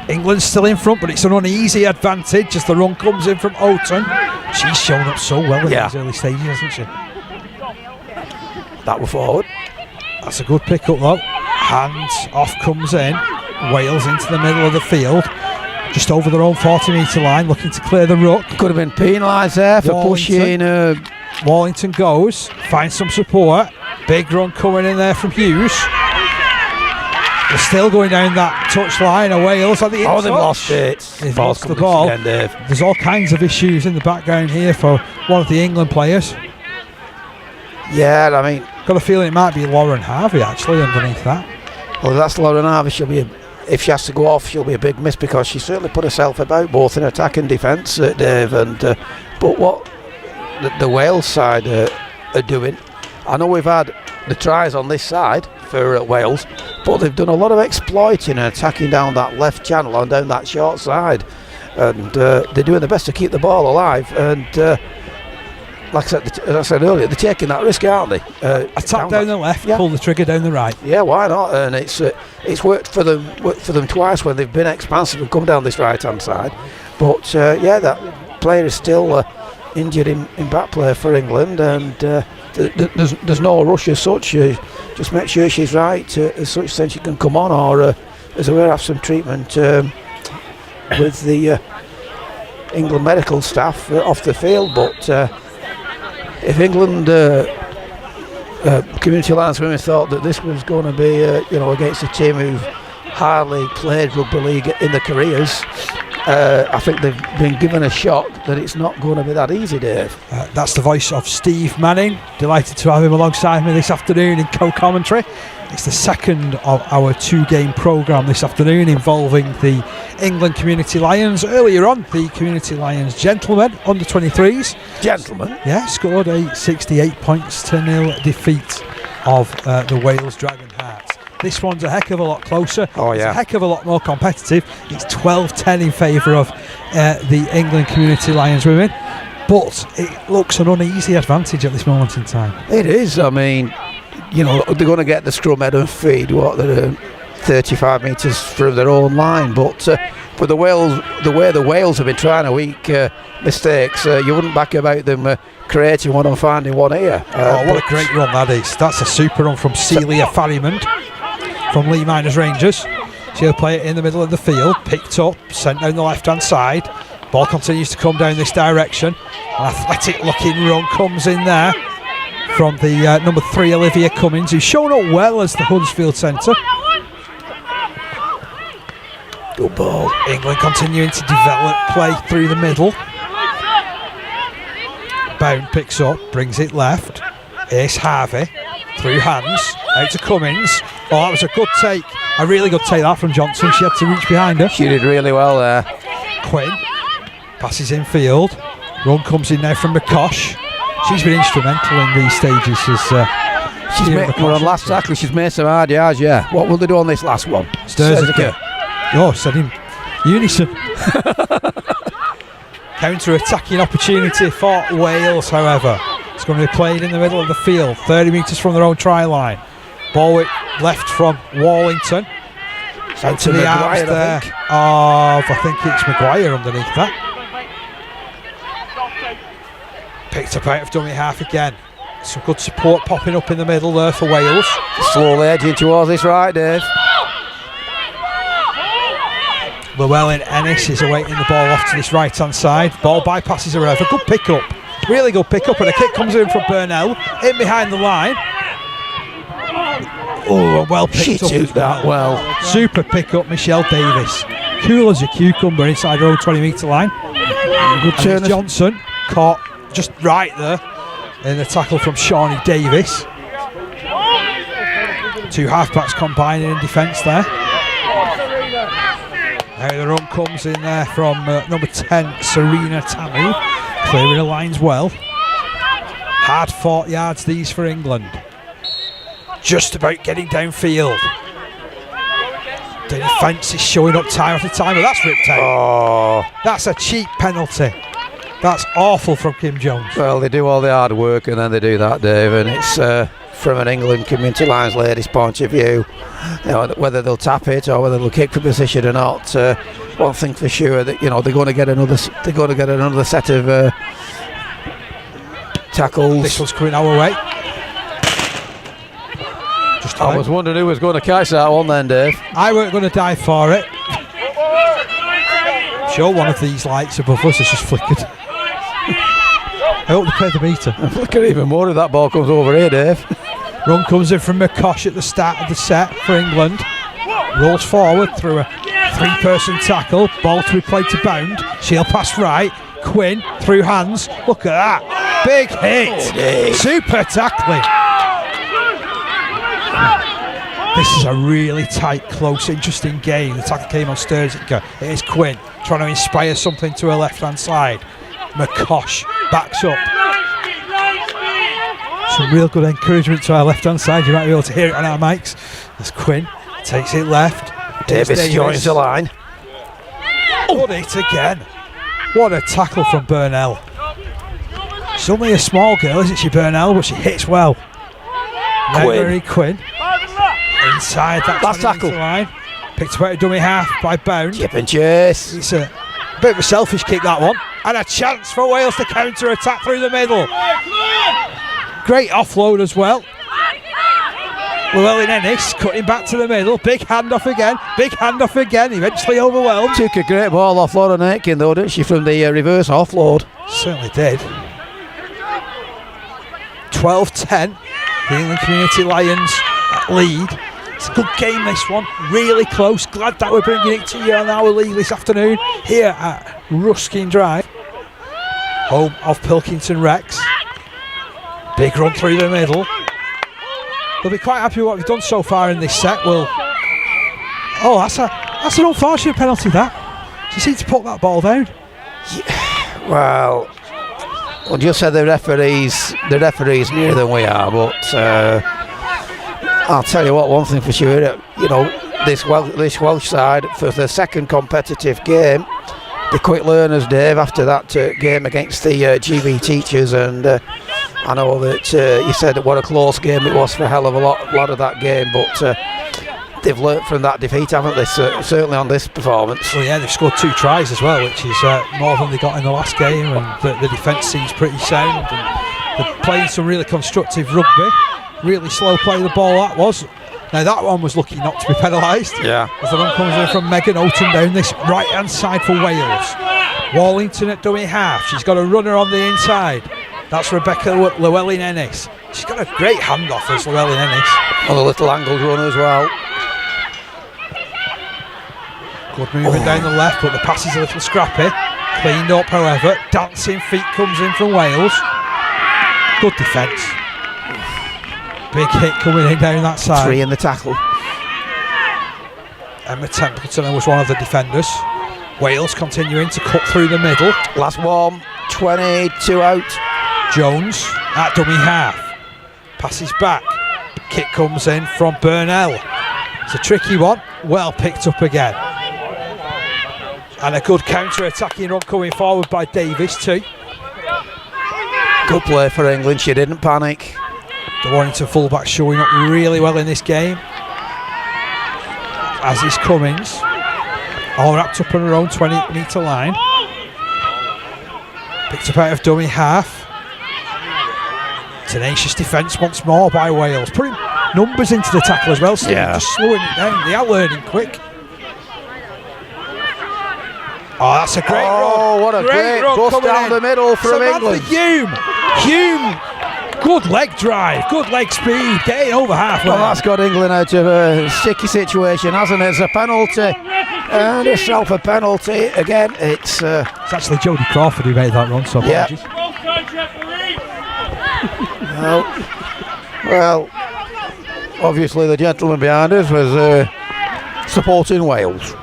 England's still in front, but it's an uneasy advantage as the run comes in from Houghton. She's shown up so well in these early stages, hasn't she? That were forward. That's a good pick up though. Hands off comes in. Wales into the middle of the field, just over their own 40-metre line, looking to clear the ruck. Could have been penalised there for pushing. Wallington goes, finds some support. Big run coming in there from Hughes. They're still going down that touch line of Wales at the they've lost it. They've lost the ball. Again, Dave. There's all kinds of issues in the background here for one of the England players. Yeah, I mean, got a feeling it might be Lauren Harvey actually underneath that. Well, that's Lauren Harvey. If she has to go off, she'll be a big miss, because she certainly put herself about both in attack and defence, Dave. And but what the Wales side are doing, I know we've had the tries on this side for Wales, but they've done a lot of exploiting and attacking down that left channel and down that short side, and they're doing their best to keep the ball alive. And like I said earlier, they're taking that risk, aren't they? Attack down the left, pull the trigger down the right. Yeah, why not? And it's worked for them twice when they've been expansive and come down this right hand side. But that player is still injured in back play for England, and there's no rush as such. Just make sure she's right as such, then she can come on, or as it were, have some treatment with the England medical staff off the field. But if England Community Alliance Women thought that this was going to be against a team who've hardly played rugby league in their careers, I think they've been given a shock that it's not going to be that easy, Dave. That's the voice of Steve Manning. Delighted to have him alongside me this afternoon in co-commentary. It's the second of our two-game programme this afternoon involving the England Community Lions. Earlier on, the Community Lions gentlemen, under 23s. Gentlemen? Yeah, scored a 68-0 defeat of the Wales Dragon Hearts. This one's a heck of a lot closer. Oh, yeah. It's a heck of a lot more competitive. It's 12-10 in favour of the England Community Lions women. But it looks an uneasy advantage at this moment in time. It is. I mean, they're going to get the scrum head and feed, they're 35 metres from their own line. But for the way the Wales have been trying to weak mistakes, you wouldn't back about them creating one and finding one here. What a great run that is. That's a super run from Celia Farrimond from Lee Miners Rangers. She'll play it in the middle of the field, picked up, sent down the left hand side. Ball continues to come down this direction. An athletic looking run comes in there from the number 3 Olivia Cummins, who's shown up well as the Huddersfield centre. Good ball. England continuing to develop play through the middle. Bound picks up, brings it left. Here's Harvey through hands, out to Cummins. Oh, that was a good take, a really good take that from Johnson. She had to reach behind her. She did really well there. Quinn passes in field. Run comes in now from McCosh. She's been instrumental in these stages. We're on last tackle. She's made some hard yards. Yeah. What will they do on this last one? Sturziker. Oh, said in unison. Counter-attacking opportunity for Wales, however. It's going to be played in the middle of the field, 30 metres from their own try line. Ball left from Wallington. Into the arms there of, I think it's Maguire underneath that. Picked up out of dummy half again. Some good support popping up in the middle there for Wales. Slowly edging towards this right, Dave. Llewellyn Ennis is awaiting the ball off to this right hand side. Ball bypasses her over. Good pick up. Really good pick up, and a kick comes in from Burnell. In behind the line. Oh, well picked up. She took that well. Super pick up, Michelle Davis. Cool as a cucumber inside her own 20 metre line. Good turn. Johnson caught just right there in the tackle from Shawnee Davis. Two halfbacks combining in defence there. Now the run comes in there from number 10, Serena Tamu, clearing the lines well. Hard fought yards these for England. Just about getting downfield. The defence is showing up time after time, but that's ripped out. Oh. That's a cheap penalty. That's awful from Kim Jones. Well, they do all the hard work and then they do that, Dave, and it's from an England Community Lions ladies' point of view, you know, whether they'll tap it or whether they'll kick for position or not. One thing for sure, that they're going to get another set of tackles. This one's coming our way. I was wondering who was going to catch that one then, Dave. I weren't going to dive for it. Sure, one of these lights above us has just flickered. I hope they play the meter. I'll flicker even more if that ball comes over here, Dave. Run comes in from McCosh at the start of the set for England. Rolls forward through a three-person tackle. Ball to be played to Bound. She'll pass right. Quinn through hands. Look at that. Big hit. Super tackling. This is a really tight, close, interesting game. The tackle came on Sturzica. It is Quinn trying to inspire something to her left-hand side. McCosh backs up. Some real good encouragement to our left-hand side. You might be able to hear it on our mics. As Quinn takes it left. Davis joins the line. Good hit again. What a tackle from Burnell. She's only a small girl, isn't she, Burnell? But she hits well. Quinn. Inside that last tackle line. Picked up out a dummy half by Bound. Chip and chase. It's a bit of a selfish kick, that one. And a chance for Wales to counter-attack through the middle. Great offload as well. Llewellyn Ennis cutting back to the middle. Big handoff again. Eventually overwhelmed. Took a great ball off Lauren Aitken though, didn't she, from the reverse offload? Certainly did. 12-10. The England Community Lions lead. It's a good game, this one. Really close. Glad that we're bringing it to you on our league this afternoon here at Ruskin Drive, home of Pilkington Rex. Big run through the middle. They'll be quite happy with what we've done so far in this set. That's an unfortunate penalty, that. She seemed to put that ball down. Yeah, well, just said the referee's nearer than we are, but I'll tell you what, one thing for sure, this Welsh side, for the second competitive game, the quick learners, Dave, after that game against the GB teachers, and I know that you said what a close game it was for a hell of a lot of that game, but they've learnt from that defeat, haven't they? Certainly on this performance. Well, yeah, they've scored 2 tries as well, which is more than they got in the last game, and the defence seems pretty sound, and they're playing some really constructive rugby. Really slow play of the ball that was. Now that one was lucky not to be penalised. Yeah. As the run comes in from Megan Oaten down this right hand side for Wales. Wallington at dummy half. She's got a runner on the inside. That's Rebecca Llewellyn Ennis. She's got a great handoff as Llewellyn Ennis. On a little angled run as well. Good movement down the left, but the pass is a little scrappy. Cleaned up, however. Dancing feet comes in from Wales. Good defence. Big hit coming in down that side. 3 in the tackle. Emma Templeton was one of the defenders. Wales continuing to cut through the middle. Last one, 22 out. Jones at dummy half. Passes back. Kick comes in from Burnell. It's a tricky one. Well picked up again. And a good counter-attacking run coming forward by Davis too. Good play for England, she didn't panic. The Warrington fullback showing up really well in this game. As is Cummins. All wrapped up on her own 20-metre line. Picked up out of dummy half. Tenacious defence once more by Wales. Putting numbers into the tackle as well, Steve. Yeah. Just slowing it down. They are learning quick. Oh, that's a great run. Oh, what a great run bust coming down in. the middle from Samantha England. Hume, good leg drive, good leg speed, getting over halfway. Well, that's got England out of a sticky situation, hasn't it? It's a penalty. And itself a penalty. Again, it's actually Jodie Crawford who made that run, so Yeah. apologies. well, obviously the gentleman behind us was supporting Wales.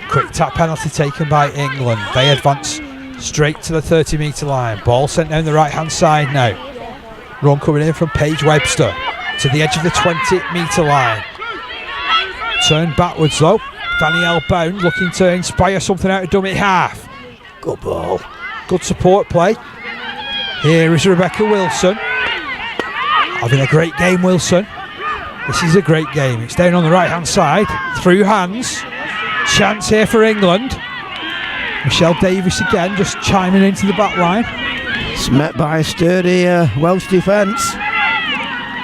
Quick tap penalty taken by England. They advance straight to the 30-metre line. Ball sent down the right-hand side now. Run coming in from Paige Webster to the edge of the 20-metre line. Turned backwards though. Danielle Bound looking to inspire something out of dummy half. Good ball. Good support play. Here is Rebecca Wilson. Having a great game, Wilson. This is a great game. It's down on the right-hand side. Through hands. Chance here for England. Michelle Davis again, just chiming into the back line. It's met by a sturdy Welsh defence.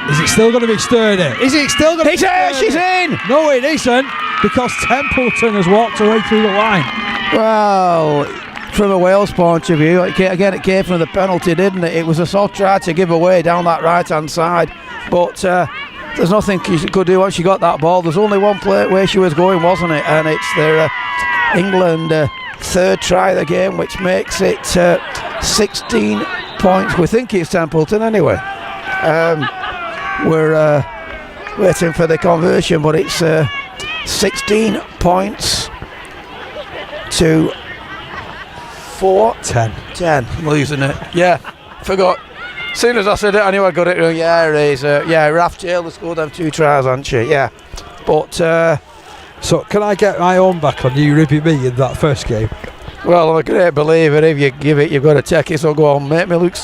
Is it still going to be sturdy? Is it still going to be sturdy? She's in! No, it isn't, because Templeton has walked away through the line. Well, from a Wales point of view, again, it came from the penalty, didn't it? It was a soft try to give away down that right-hand side. But there's nothing she could do once she got that ball. There's only one play where she was going, wasn't it? And it's their England third try of the game, which makes it 16 points. We think it's Templeton anyway. We're waiting for the conversion, but it's 16 points to 10. I'm losing it. Yeah, forgot. As soon as I said it, I knew I got it wrong. Yeah, it is. Raf Taylor scored them 2 tries, hasn't she? Yeah. But so can I get my own back on you ribbing me in that first game? well, I'm a great believer. If you give it, you've got to take it. So go on, make me look.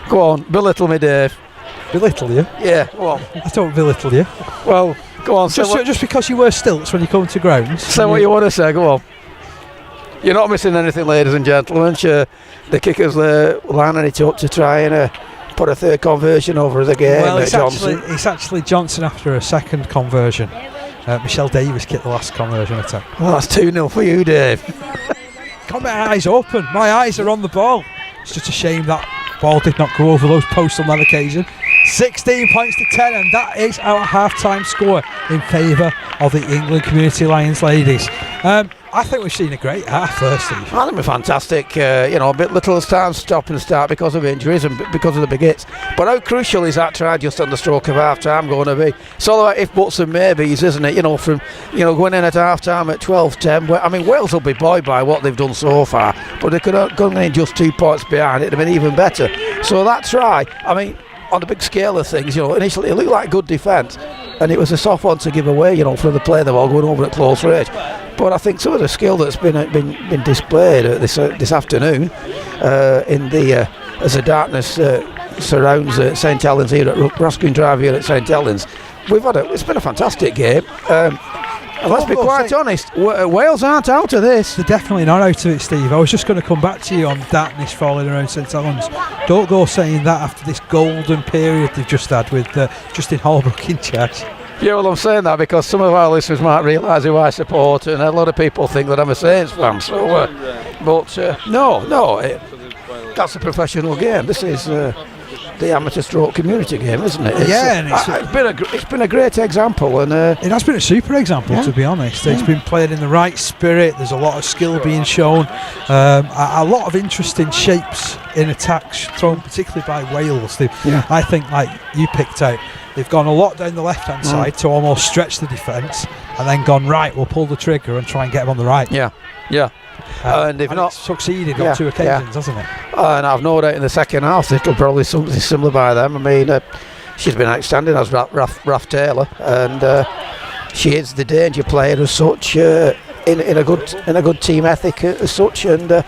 Go on, belittle me, Dave. Belittle you? Yeah, go on. I don't belittle you. Well, go on. Just because you wear stilts when you come to grounds. Say what you want to say. Go on. You're not missing anything, ladies and gentlemen. The kickers lining it up to try and put a third conversion over the game. Well, it's Johnson. actually Johnson after a second conversion. Michelle Davis kicked the last conversion attempt. Well, that's 2-0 for you, Dave. Got my eyes open. My eyes are on the ball. It's just a shame that ball did not go over those posts on that occasion. 16 points to 10, and that is our half-time score in favour of the England Community Lions ladies. I think we've seen a great half there, Steve. I think we're fantastic. A bit little time stop and start because of injuries and because of the big hits. But how crucial is that try just on the stroke of half-time going to be? It's all about if, buts and maybes, isn't it? From going in at half-time at 12-10. I mean, Wales will be buoyed by what they've done so far, but they could have gone in just 2 points behind. It'd have been even better. So that try, I mean, on the big scale of things, initially it looked like good defence, and it was a soft one to give away, from the play the ball going over at close range. But I think some of the skill that's been displayed this afternoon in the as the darkness surrounds St Helens here at Ruskin Drive here at St Helens, it's been a fantastic game. And let's be quite honest, Wales aren't out of this. They're definitely not out of it, Steve. I was just going to come back to you on darkness falling around St Helens. Don't go saying that after this golden period they've just had with Justin Holbrook in charge. Yeah, well, I'm saying that because some of our listeners might realise who I support, and a lot of people think that I'm a Saints fan. So, no, that's a professional game. This is the amateur stroke community game, isn't it? It's been a great example, and it has been a super example, to be honest. It's been played in the right spirit. There's a lot of skill being shown, a lot of interesting shapes in attacks thrown particularly by Wales. I think, like you picked out, they've gone a lot down the left hand side to almost stretch the defence, and then gone right, we'll pull the trigger and try and get them on the right. And they've not succeeded on 2 occasions, hasn't it? And I've no doubt in the second half it'll probably something similar by them. I mean, she's been outstanding as Raf Taylor, and she is the danger player as such. in a good team ethic as such, and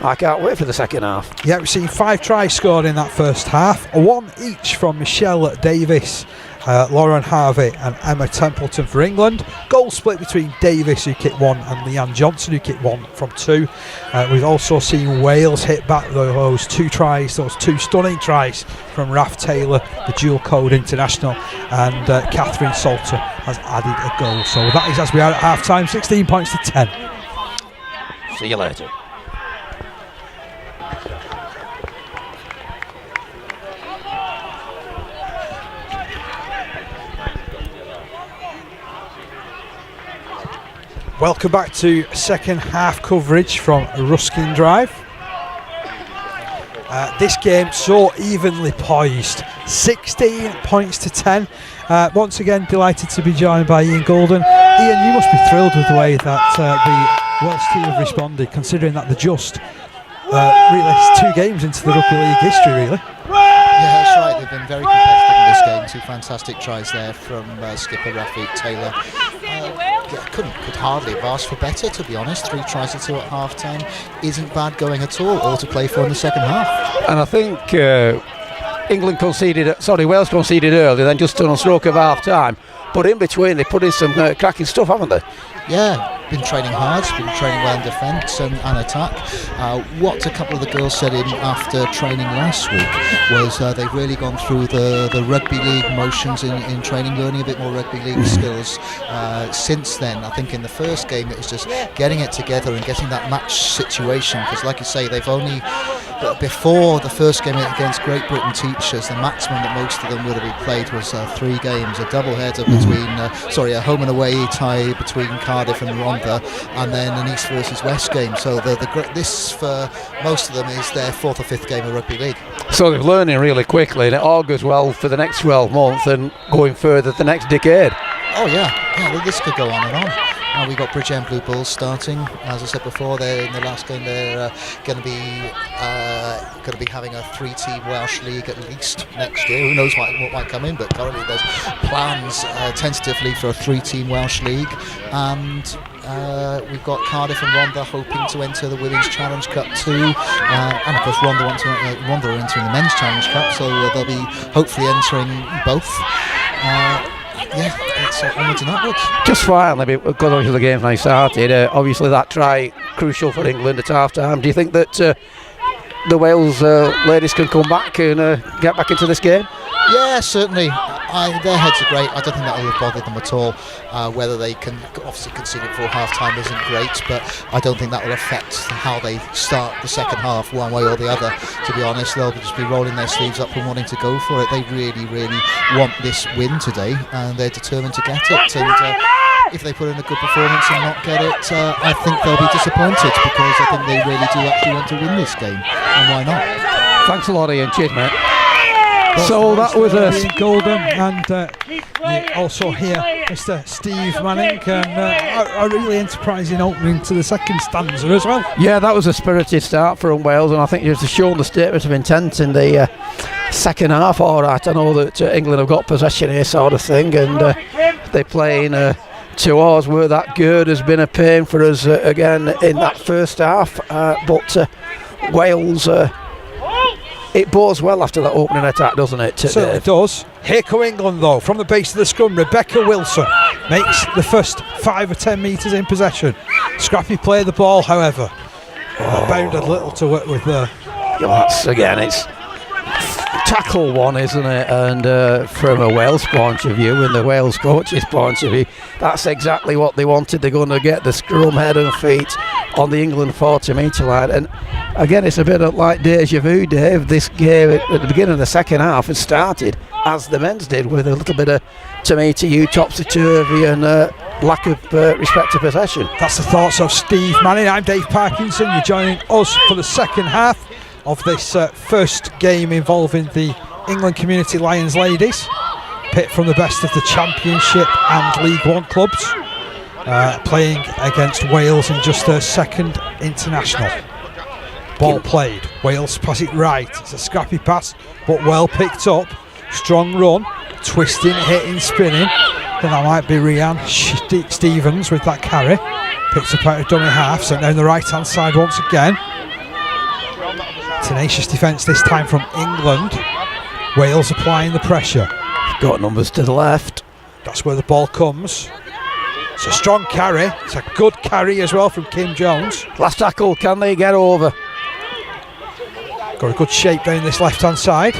I can't wait for the second half. Yeah, we've seen 5 tries scored in that first half, 1 each from Michelle Davis, Lauren Harvey and Emma Templeton for England. Goal split between Davis, who kicked 1, and Leanne Johnson, who kicked 1 from 2. We've also seen Wales hit back those 2 tries, those 2 stunning tries from Raf Taylor, the dual code international, and Catherine Salter has added a goal. So that is as we are at half time, 16 points to 10. See you later. Welcome back to second half coverage from Ruskin Drive. This game so evenly poised, 16 points to 10. Once again, delighted to be joined by Ian Golden. Ian, you must be thrilled with the way that the Welsh team have responded, considering that they're just really 2 games into the Rugby League history, really. Yeah, that's right. They've been very competitive in this game. 2 fantastic tries there from skipper Rafi Taylor. Could hardly have asked for better, to be honest. 3 tries to 2 at half time isn't bad going at all to play for in the second half. And I think Wales conceded early, then just on a stroke of half time. But in between, they put in some cracking stuff, haven't they? Yeah, been training hard, been training well in defence and attack. What a couple of the girls said after training last week was they've really gone through the rugby league motions in training, learning a bit more rugby league skills since then. I think in the first game it was just getting it together and getting that match situation, because like you say, they've only, before the first game against Great Britain Teachers, the maximum that most of them would have played was 3 games, a double header between, a home and away tie between Cardiff and Rhondda, and then an East versus West game. So this for most of them is their 4th or 5th game of rugby league. So they're learning really quickly, and it all goes well for the next 12 months and going further the next decade. Oh yeah, this could go on and on. Now we've got Bridgend Blue Bulls starting. As I said before, they're in the last game. They're going to be having a 3-team Welsh league at least next year. Who knows what might come in? But currently there's plans tentatively for a 3-team Welsh league, and we've got Cardiff and Rhondda hoping to enter the Women's Challenge Cup too, and of course Rhondda are entering the Men's Challenge Cup, so they'll be hopefully entering both. It's onwards and upwards. Just finally, we've got on to the game when I started. Obviously that try crucial for England at half time. Do you think that the Wales ladies can come back and get back into this game? Yeah, certainly. Their heads are great. I don't think that will have bothered them at all. Whether they can obviously concede it before half time isn't great, but I don't think that will affect how they start the second half one way or the other. To be honest, they'll just be rolling their sleeves up and wanting to go for it. They really, really want this win today, and they're determined to get it. And if they put in a good performance and not get it, I think they'll be disappointed, because I think they really do actually want to win this game, and why not? Thanks a lot, Ian. Cheers, mate. So that was Golden, and also here Mr. Steve Manning, and a really enterprising opening to the second stanza as well. Yeah, that was a spirited start from Wales, and I think it's shown the statement of intent in the second half. All right, I know that England have got possession here, sort of thing, and they're playing to ours were that good has been a pain for us again in that first half, but Wales. It bodes well after that opening attack, doesn't it? Certainly does. Here come England though, from the base of the scrum. Rebecca Wilson makes the first 5 or 10 metres in possession. Scrappy play the ball, however. Bounded little to work with there. That's again, it's tackle one, isn't it? And from a Wales point of view and the Wales coach's point of view, that's exactly what they wanted. They're going to get the scrum head and feet on the England 40-metre line. And again, it's a bit like deja vu, Dave. This game at the beginning of the second half had started as the men's did, with a little bit of tomato topsy-turvy and lack of respect to possession. That's the thoughts of Steve Manning. I'm Dave Parkinson. You're joining us for the second half of this first game involving the England Community Lions ladies, pit from the best of the Championship and League One clubs, playing against Wales in just their second international. Ball played, Wales pass it right, it's a scrappy pass but well picked up, strong run, twisting, hitting, spinning. Then that might be Rhiann Stevens with that carry. Picks up out of dummy half, sent down the right hand side once again. Tenacious defence this time from England. Wales applying the pressure. Got numbers to the left. That's where the ball comes. It's a strong carry. It's a good carry as well from Kim Jones. Last tackle, can they get over? Got a good shape down this left hand side.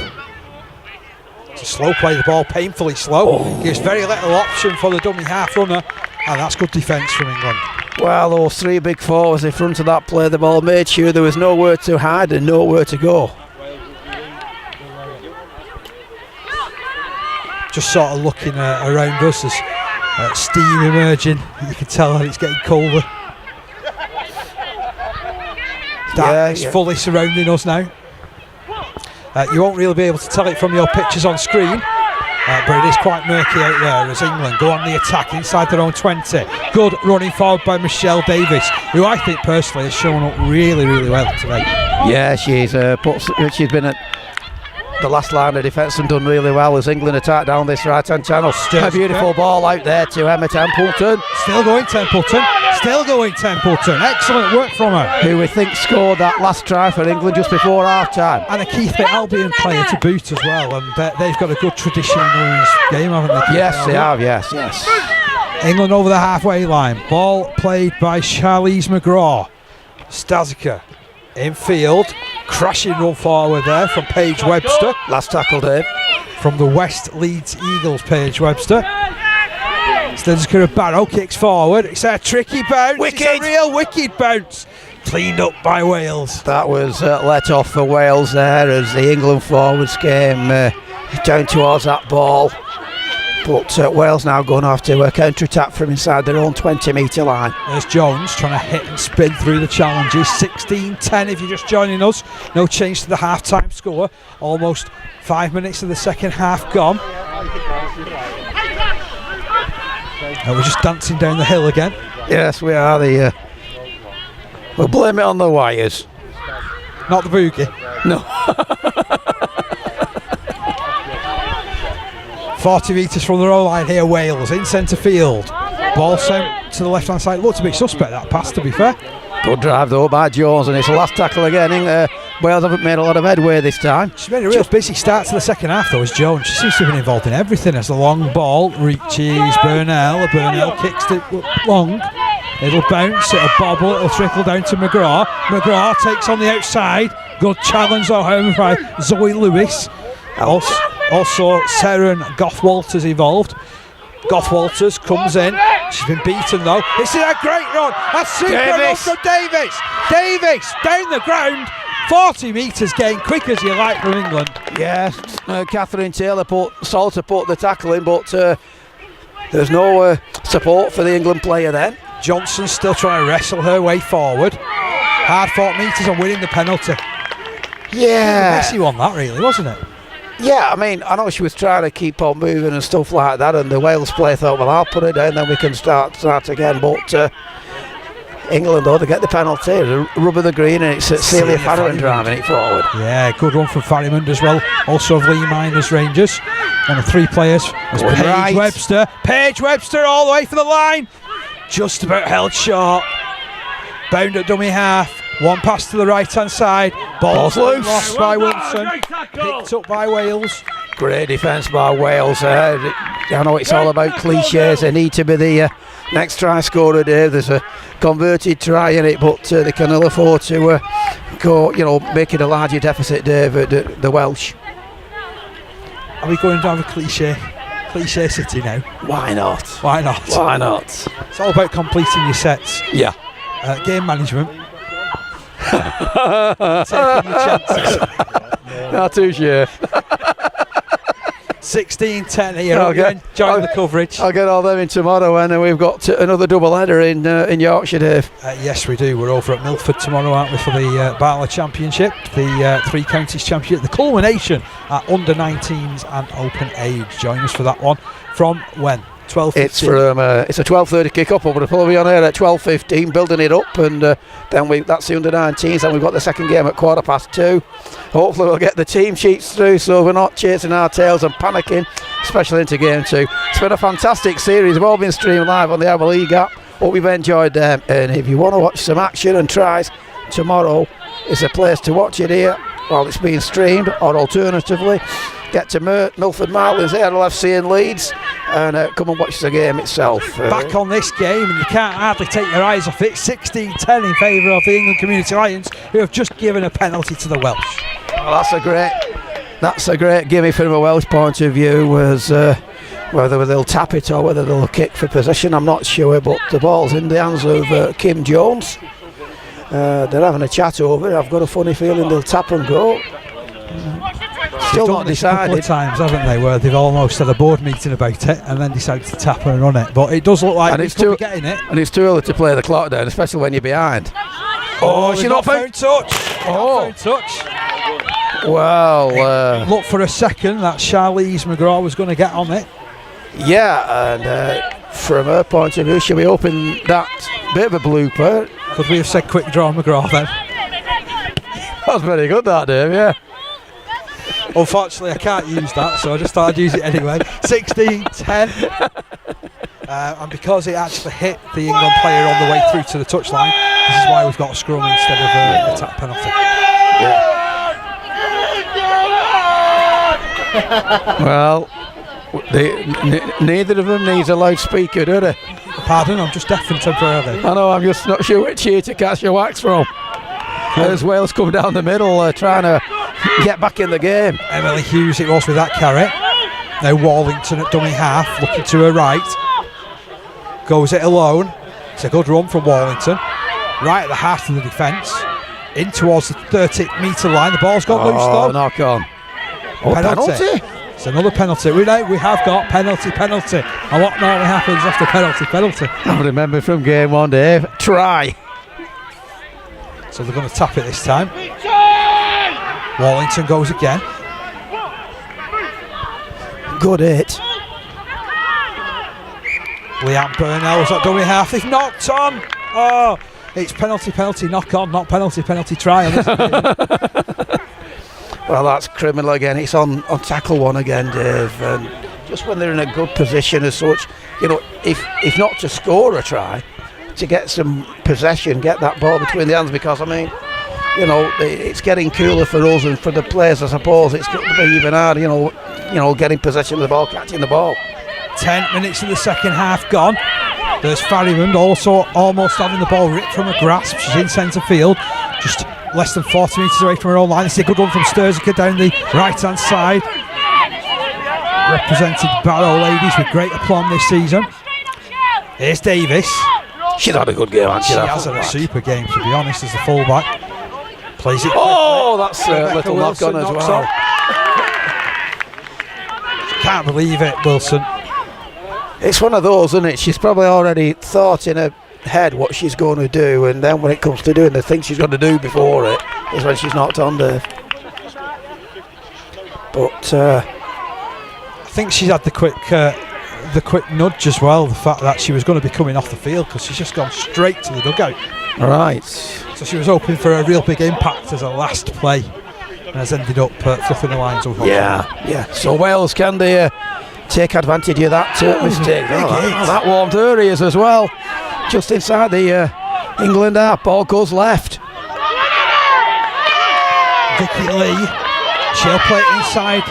It's a slow play, the ball painfully slow. Gives very little option for the dummy half runner, and that's good defence from England. Well, those three big forwards in front of that play the ball made sure there was nowhere to hide and nowhere to go. Just sort of looking around us as steam emerging. You can tell that it's getting colder. That is fully surrounding us now. You won't really be able to tell it from your pictures on screen, but it is quite murky out there as England go on the attack inside their own 20. Good running forward by Michelle Davis, who I think personally has shown up really, really well today. Yeah, she's been at the last line of defence and done really well as England attack down this right hand channel. A beautiful ball out there to Emma Templeton. Still going Templeton. Excellent work from her. Who we think scored that last try for England just before half time. And a Keith Albion player to boot as well, and they've got a good tradition in the women's game, haven't they? Yes, they have, yes. England over the halfway line. Ball played by Charlize McGraw. Stazika in field. Crashing run forward there from Paige Webster. Last tackle, Dave. From the West Leeds Eagles, Paige Webster. Stazika Barrow kicks forward. It's a tricky bounce. Wicked. It's a real wicked bounce. Cleaned up by Wales. That was let off for Wales there as the England forwards came down towards that ball. But Wales now going to have to counter-attack from inside their own 20-metre line. There's Jones trying to hit and spin through the challenges. 16-10 if you're just joining us. No change to the half-time score. Almost 5 minutes of the second half gone. And we're just dancing down the hill again. Yes, we are. We'll blame it on the wires. Not the boogie. No. 40 metres from the row line here, Wales in centre field. Ball sent to the left hand side. Looked a bit suspect, that pass, to be fair. Good drive though by Jones, and it's the last tackle again. Wales haven't made a lot of headway this time. She's made a real busy start to the second half though, as Jones. She seems to have been involved in everything as the long ball reaches Burnell. Burnell kicks it long. It'll bounce, it'll bobble, it'll trickle down to McGraw. McGraw takes on the outside. Good challenge though home by Zoe Lewis. Also Sarah Goff-Walters involved. Goff-Walters comes in. She's been beaten though. This is a great run. A super run from Davis. Davis down the ground. 40 metres gain, quick as you like from England. Yes, Catherine Taylor Salter put the tackle in, but there's no support for the England player then. Johnson's still trying to wrestle her way forward. Hard fought metres on winning the penalty. Yeah. A messy one that really, wasn't it? Yeah, I mean, I know she was trying to keep on moving and stuff like that, and the Wales player thought, well, I'll put it down, then we can start again. But England, though, they get the penalty, rubber the green, and it's Celia Farron driving it forward. Yeah, good run from Farrimond as well, also of Lee Miners Rangers. One of three players was Paige Webster. Paige Webster all the way for the line. Just about held short. Bound at dummy half. One pass to the right hand side. Ball's loose. Lost by Wilson. Picked up by Wales. Great defence by Wales. I know it's all about cliches. They need to be the next try scorer, Dave. There's a converted try in it, but they can ill afford to go, making a larger deficit, Dave, at the Welsh. Are we going down a cliche city now? Why not? Why not? Why not? It's all about completing your sets. Yeah. Game management. Taking your chances. Not too sure. 16-10 here. Enjoying the coverage. I'll get all them in tomorrow, and we've got another double header in Yorkshire, Dave. Yes, we do. We're over at Milford tomorrow, aren't we, for the Bartlett Championship, the Three Counties Championship, the culmination at under 19s and open age. Join us for that one from when? 12:15. It's a 12:30 kick-off, but we'll probably be on air at 12:15, building it up, and then that's the under-19s, and we've got the second game at 2:15. Hopefully we'll get the team sheets through, so we're not chasing our tails and panicking, especially into game 2. It's been a fantastic series. We've all been streamed live on the Our League app. hope you've enjoyed them. And if you want to watch some action and tries, tomorrow is a place to watch it here while it's being streamed, or alternatively, get to Milford Martins, LFC in Leeds, and come and watch the game itself. Back on this game, and you can't hardly take your eyes off it. 16-10 in favour of the England Community Lions, who have just given a penalty to the Welsh. Well, that's a great gimme from a Welsh point of view. As whether they'll tap it or whether they'll kick for possession, I'm not sure. But the ball's in the hands of Kim Jones. They're having a chat over it. I've got a funny feeling they'll tap and go. Still not They've done this a couple decided. of times, haven't they, where they've almost had a board meeting about it and then decided to tap and run it. But it does look like it's they could be getting it. And it's too early to play the clock down, especially when you're behind. Oh, she's not found touch. Oh. Not found touch. Well, Look for a second that Charlize McGraw was going to get on it. yeah, and from her point of view, she'll be hoping that bit of a blooper. Could we have said quick draw McGraw then? That was very good, that, Dave, yeah. Unfortunately, I can't use that, so I just thought I'd use it anyway. 16-10. And because it actually hit the England player on the way through to the touchline, this is why we've got a scrum instead of a tap penalty. Well, neither of them needs a loudspeaker, do they? Pardon, I'm just deafened temporarily. I know, I'm just not sure which ear to catch your wax from. As Wales come down the middle trying to get back in the game. Emily Hughes it was with that carry. Now Wallington at dummy half, looking to her right. Goes it alone. It's a good run from Wallington. Right at the heart of the defence. In towards the 30-metre line. The ball's got loose though. Knock on. Oh, penalty? It's another penalty. We have got penalty. And what normally happens after penalty? I remember from game one, Dave. Try. So they're going to tap it this time. Wallington goes again. Good hit. Leanne Burnell's at dummy half. They've knocked on. Oh, it's penalty, knock on, not penalty, try. Well, that's criminal again. It's on tackle one again, Dave. And just when they're in a good position as such, you know, if not to score a try, to get some possession, get that ball between the hands, because I mean, you know, it's getting cooler for us and for the players, I suppose. It's going to be even harder, you know, getting possession of the ball, catching the ball. 10 minutes of the second half gone. There's Farrimond also almost having the ball ripped from her grasp. She's in centre field, just less than 40 metres away from her own line. This is a good one from Sturzica down the right hand side. Represented Barrow ladies with great aplomb this season. Here's Davis. She's had a good game, hasn't she? She has had a super game, to be honest, as the fullback. Plays it. Oh, that's a little knock on as well. Can't believe it, Wilson. It's one of those, isn't it? She's probably already thought in her head what she's going to do, and then when it comes to doing the thing she's going to do before it is when she's knocked on there. But I think she's had the quick nudge as well, the fact that she was going to be coming off the field, because she's just gone straight to the dugout. Right. So she was hoping for a real big impact as a last play, and has ended up fluffing the lines up. Yeah. So Wales, can they take advantage of that mistake? That warmed her ears as well. Just inside the England half, ball goes left. Vicky Lee, she'll play it inside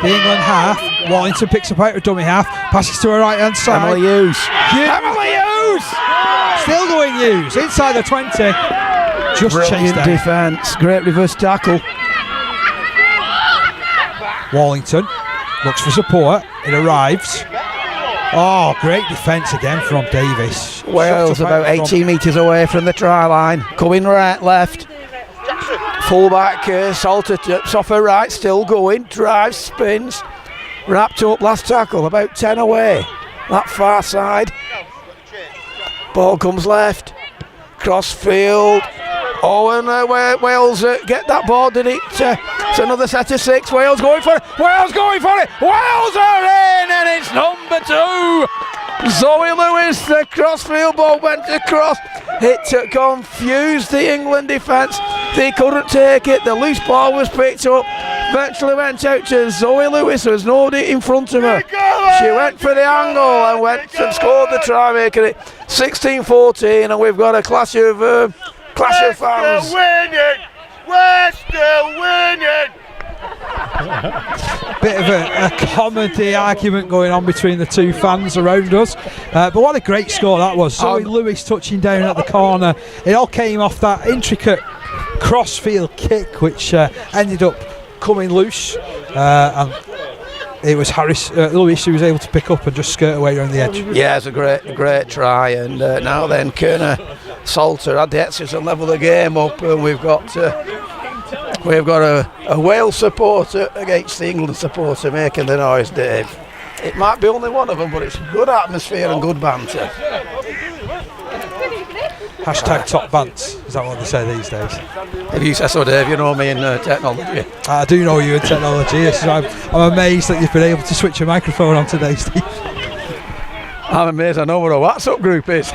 the England half. Wallington picks up out of dummy half, passes to her right hand side. Emily Hughes. Emily Hughes! Still going Hughes, inside the 20. Just chased Brilliant out. defence, great reverse tackle. Wallington looks for support, it arrives. Oh, great defence again from Davis. Wales about 18 metres away from the try line. Coming right, left. Fullback Salter tips off her right, still going. Drives, spins. Wrapped up, last tackle, about 10 away. That far side. Ball comes left. Cross field. Oh, and Wales get that ball, did it? It's another set of 6. Wales going for it. Wales going for it. Wales are in, and it's number 2. Zoe Lewis, the crossfield ball went across. It confused the England defence. They couldn't take it. The loose ball was picked up Eventually went out to Zoe Lewis. There was nobody in front of her. She went for the angle and went and scored the try, making it 16-14. And we've got a clash of fans. We're still winning! Bit of a comedy argument going on between the two fans around us, but what a great score that was. Zoe Lewis touching down at the corner. It all came off that intricate crossfield kick which ended up coming loose, and it was Lewis who was able to pick up and just skirt away around the edge. Yeah, it's a great try, and now then Kerner Salter had the extras to level the game up, and we've got a Wales supporter against the England supporter making the noise, Dave. It might be only one of them, but it's good atmosphere and good banter. Hashtag top bants, is that what they say these days? If you say so, Dave, you know me in technology. I do know you in technology. Yes, I'm amazed that you've been able to switch your microphone on today, Steve. I'm amazed I know what a WhatsApp group is.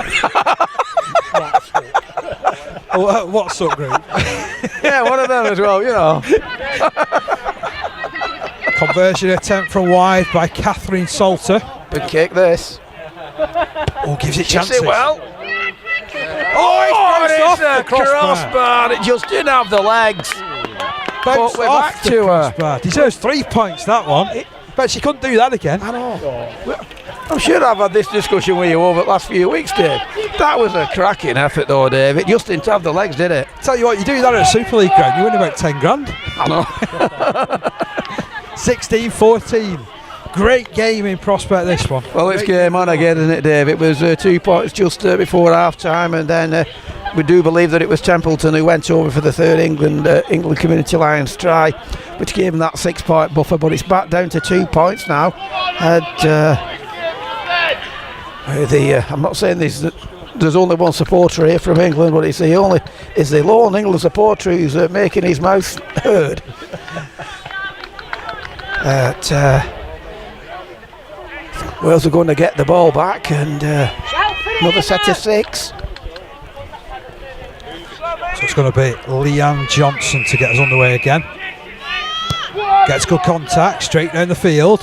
WhatsApp group? Yeah, one of them as well, you know. Conversion attempt from wide by Catherine Salter. Big kick this. Oh, gives it chances. Well. It's a crossbar. It just didn't have the legs. But we're back to her. Deserves 3 points, that one. Bet she couldn't do that again. I know. I'm sure I've had this discussion with you over the last few weeks, Dave. That was a cracking effort though, Dave. It just didn't have the legs, did it? Tell you what, you do that at a Super League ground, you win about 10 grand. I know. 16-14. Great game in prospect, this one. Well, it's game on again, isn't it, Dave? It was 2 points just before half-time, and then we do believe that it was Templeton who went over for the third England Community Lions try, which gave him that 6 point buffer, but it's back down to 2 points now. And I'm not saying there's only one supporter here from England, but it's the lone England supporter who's making his mouth heard. Wales are going to get the ball back, and another set of 6. So it's going to be Leanne Johnson to get us underway again. Gets good contact straight down the field.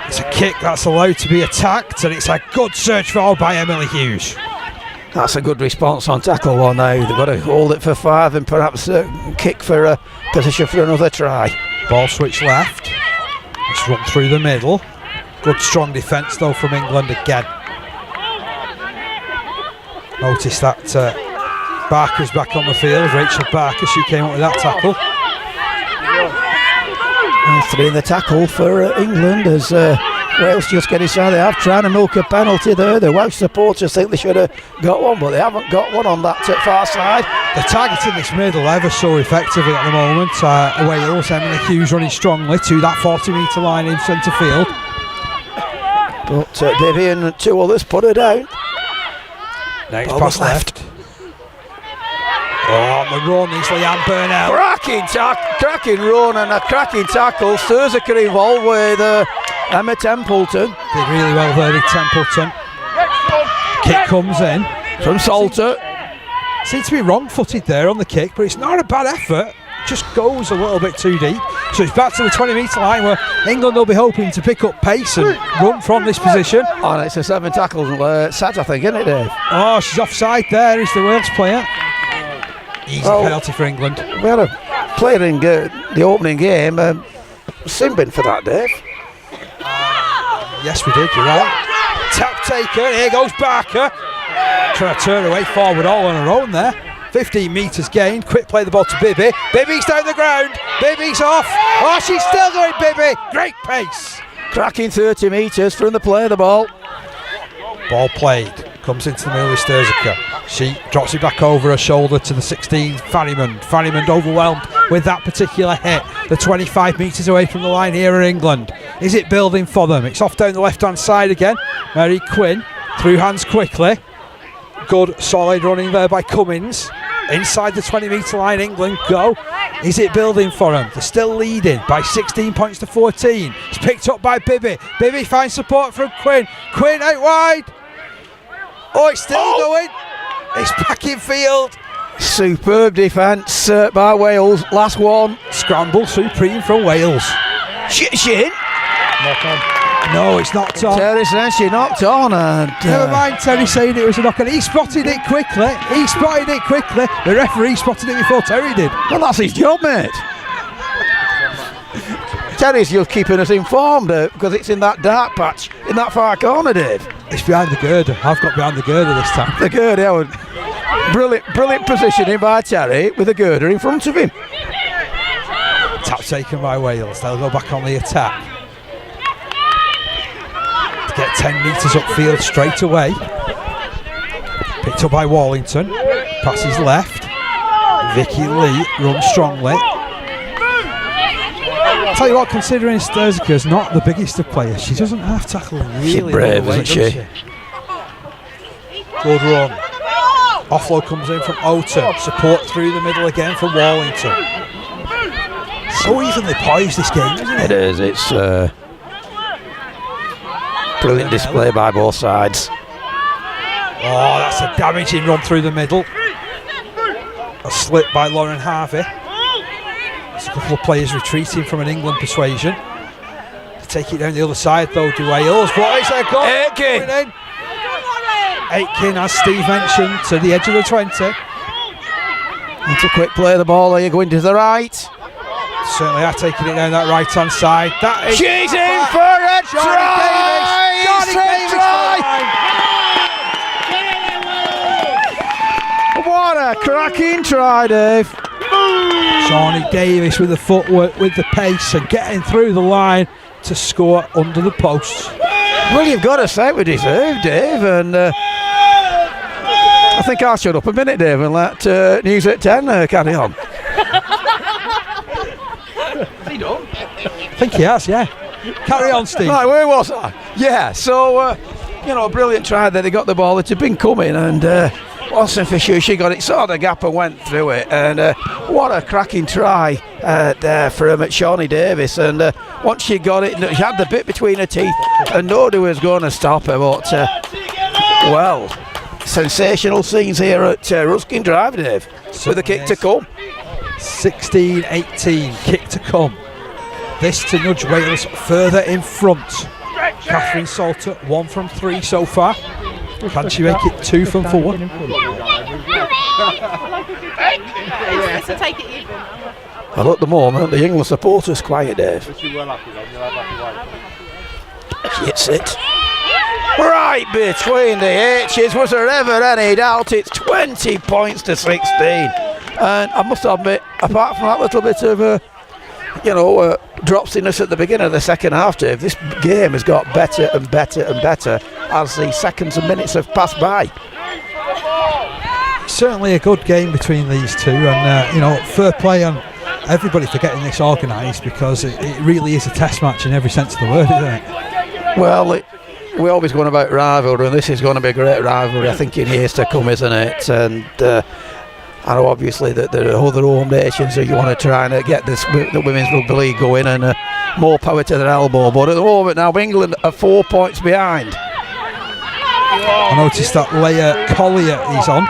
It's a kick that's allowed to be attacked, and it's a good search forward by Emily Hughes. That's a good response on tackle one now. They've got to hold it for 5 and perhaps kick for a position for another try. Ball switch left. It's run through the middle. Good strong defence though from England again. Notice that Barker's back on the field. Rachel Barker, she came up with that tackle. And 3 in the tackle for England as Wales just get inside. They have trying to milk a penalty there. The Welsh supporters think they should have got one, but they haven't got one on that far side. They're targeting this middle ever so effectively at the moment. Wales, Emily Hughes running strongly to that 40-metre line in centre field. But Bibby and 2 others put her down. Next pass left. Oh, on the run is Leanne Burnell. Cracking run and a cracking tackle. Sturziker involved with Emma Templeton. Did really well there in Templeton. Kick comes in from Salter. Seems to be wrong-footed there on the kick, but it's not a bad effort. Just goes a little bit too deep. So it's back to the 20-metre line where England will be hoping to pick up pace and run from this position. Oh, it's a 7 tackles set, I think, isn't it, Dave? Oh, she's offside there, is the Wales player. Easy penalty for England. We had a player in the opening game, Simbin for that, Dave. Yes, we did, you're right. Tap taken, here goes Barker. Trying to turn away forward all on her own there. 15 metres gained, quick play the ball to Bibby. Bibby's down the ground, Bibby's off. Oh, she's still going, Bibby. Great pace. Cracking 30 metres from the play of the ball. Ball played, comes into the middle with Sturziker. She drops it back over her shoulder to the 16, Farrimond. Farrimond overwhelmed with that particular hit. The 25 metres away from the line here in England. Is it building for them? It's off down the left-hand side again. Mary Quinn, through hands quickly. Good solid running there by Cummins. Inside the 20-metre line, England go. Is it building for them? They're still leading by 16 points to 14. It's picked up by Bibby. Bibby finds support from Quinn. Quinn out wide. Oh, it's still going. It's back in field. Superb defence by Wales. Last one. Scramble supreme from Wales. Shin. No, it's not on. Terry says she knocked on, and Never mind Terry saying it was a knock on. He spotted it quickly. The referee spotted it before Terry did. well, that's his job, mate. Terry's just keeping us informed because it's in that dark patch in that far corner, Dave. It's behind the girder. I've got behind the girder this time. The girder, brilliant positioning by Terry with the girder in front of him. Tap taken by Wales. They'll go back on the attack. To get 10 metres upfield straight away. Picked up by Wallington. Passes left. Vicky Lee runs strongly. Tell you what, considering Sterzika's not the biggest of players, she doesn't half tackle really. She's brave, well, isn't she? Good run. Offload comes in from Ota. Support through the middle again from Wallington. So evenly poised this game, isn't it? It is. It's brilliant display by both sides. Oh, that's a damaging run through the middle. A slip by Lauren Harvey. There's a couple of players retreating from an England persuasion. They take it down the other side though to Wales. What is their goal? Aitken. Aitken, as Steve mentioned, to the edge of the 20. It's a quick play of the ball. Are you going to the right? Certainly are taking it down that right hand side. That is She's in for a try! Johnny Davis Try! What a cracking try, Dave. Johnny Davis with the footwork, with the pace, and getting through the line to score under the posts. Well, you've got to say we deserve, Dave, and I think I'll shut up a minute, Dave, and let News at 10 carry on. I think he has, yeah. Carry on, Steve. Right, where was I? Yeah, so, a brilliant try there. They got the ball. It had been coming, and Watson for sure, she got it, saw the gap and went through it. And what a cracking try there from Shawnee Davis. And once she got it, she had the bit between her teeth, and nobody was going to stop her. But, sensational scenes here at Ruskin Drive, Dave, with a kick to come. 16-18, kick to come. This to nudge Wales further in front. Catherine Salter, 1 from 3 so far. Can she make it 2 from 4? To take it even. Well, at the moment, the England supporters quiet, Dave. She hits it. Right between the H's. Was there ever any doubt? It's 20 points to 16. And I must admit, apart from that little bit of dropsiness at the beginning of the second half, Dave, this game has got better and better and better as the seconds and minutes have passed by. Certainly a good game between these two, and fair play on everybody for getting this organised, because it really is a test match in every sense of the word, isn't it? Well, we're always going about rivalry, and this is going to be a great rivalry, I think, in years to come, isn't it? And I know obviously that there are other home nations who you want to try and get the Women's Rugby League going, and more power to their elbow. But at the moment now, England are 4 points behind. I noticed that Leah Collier is on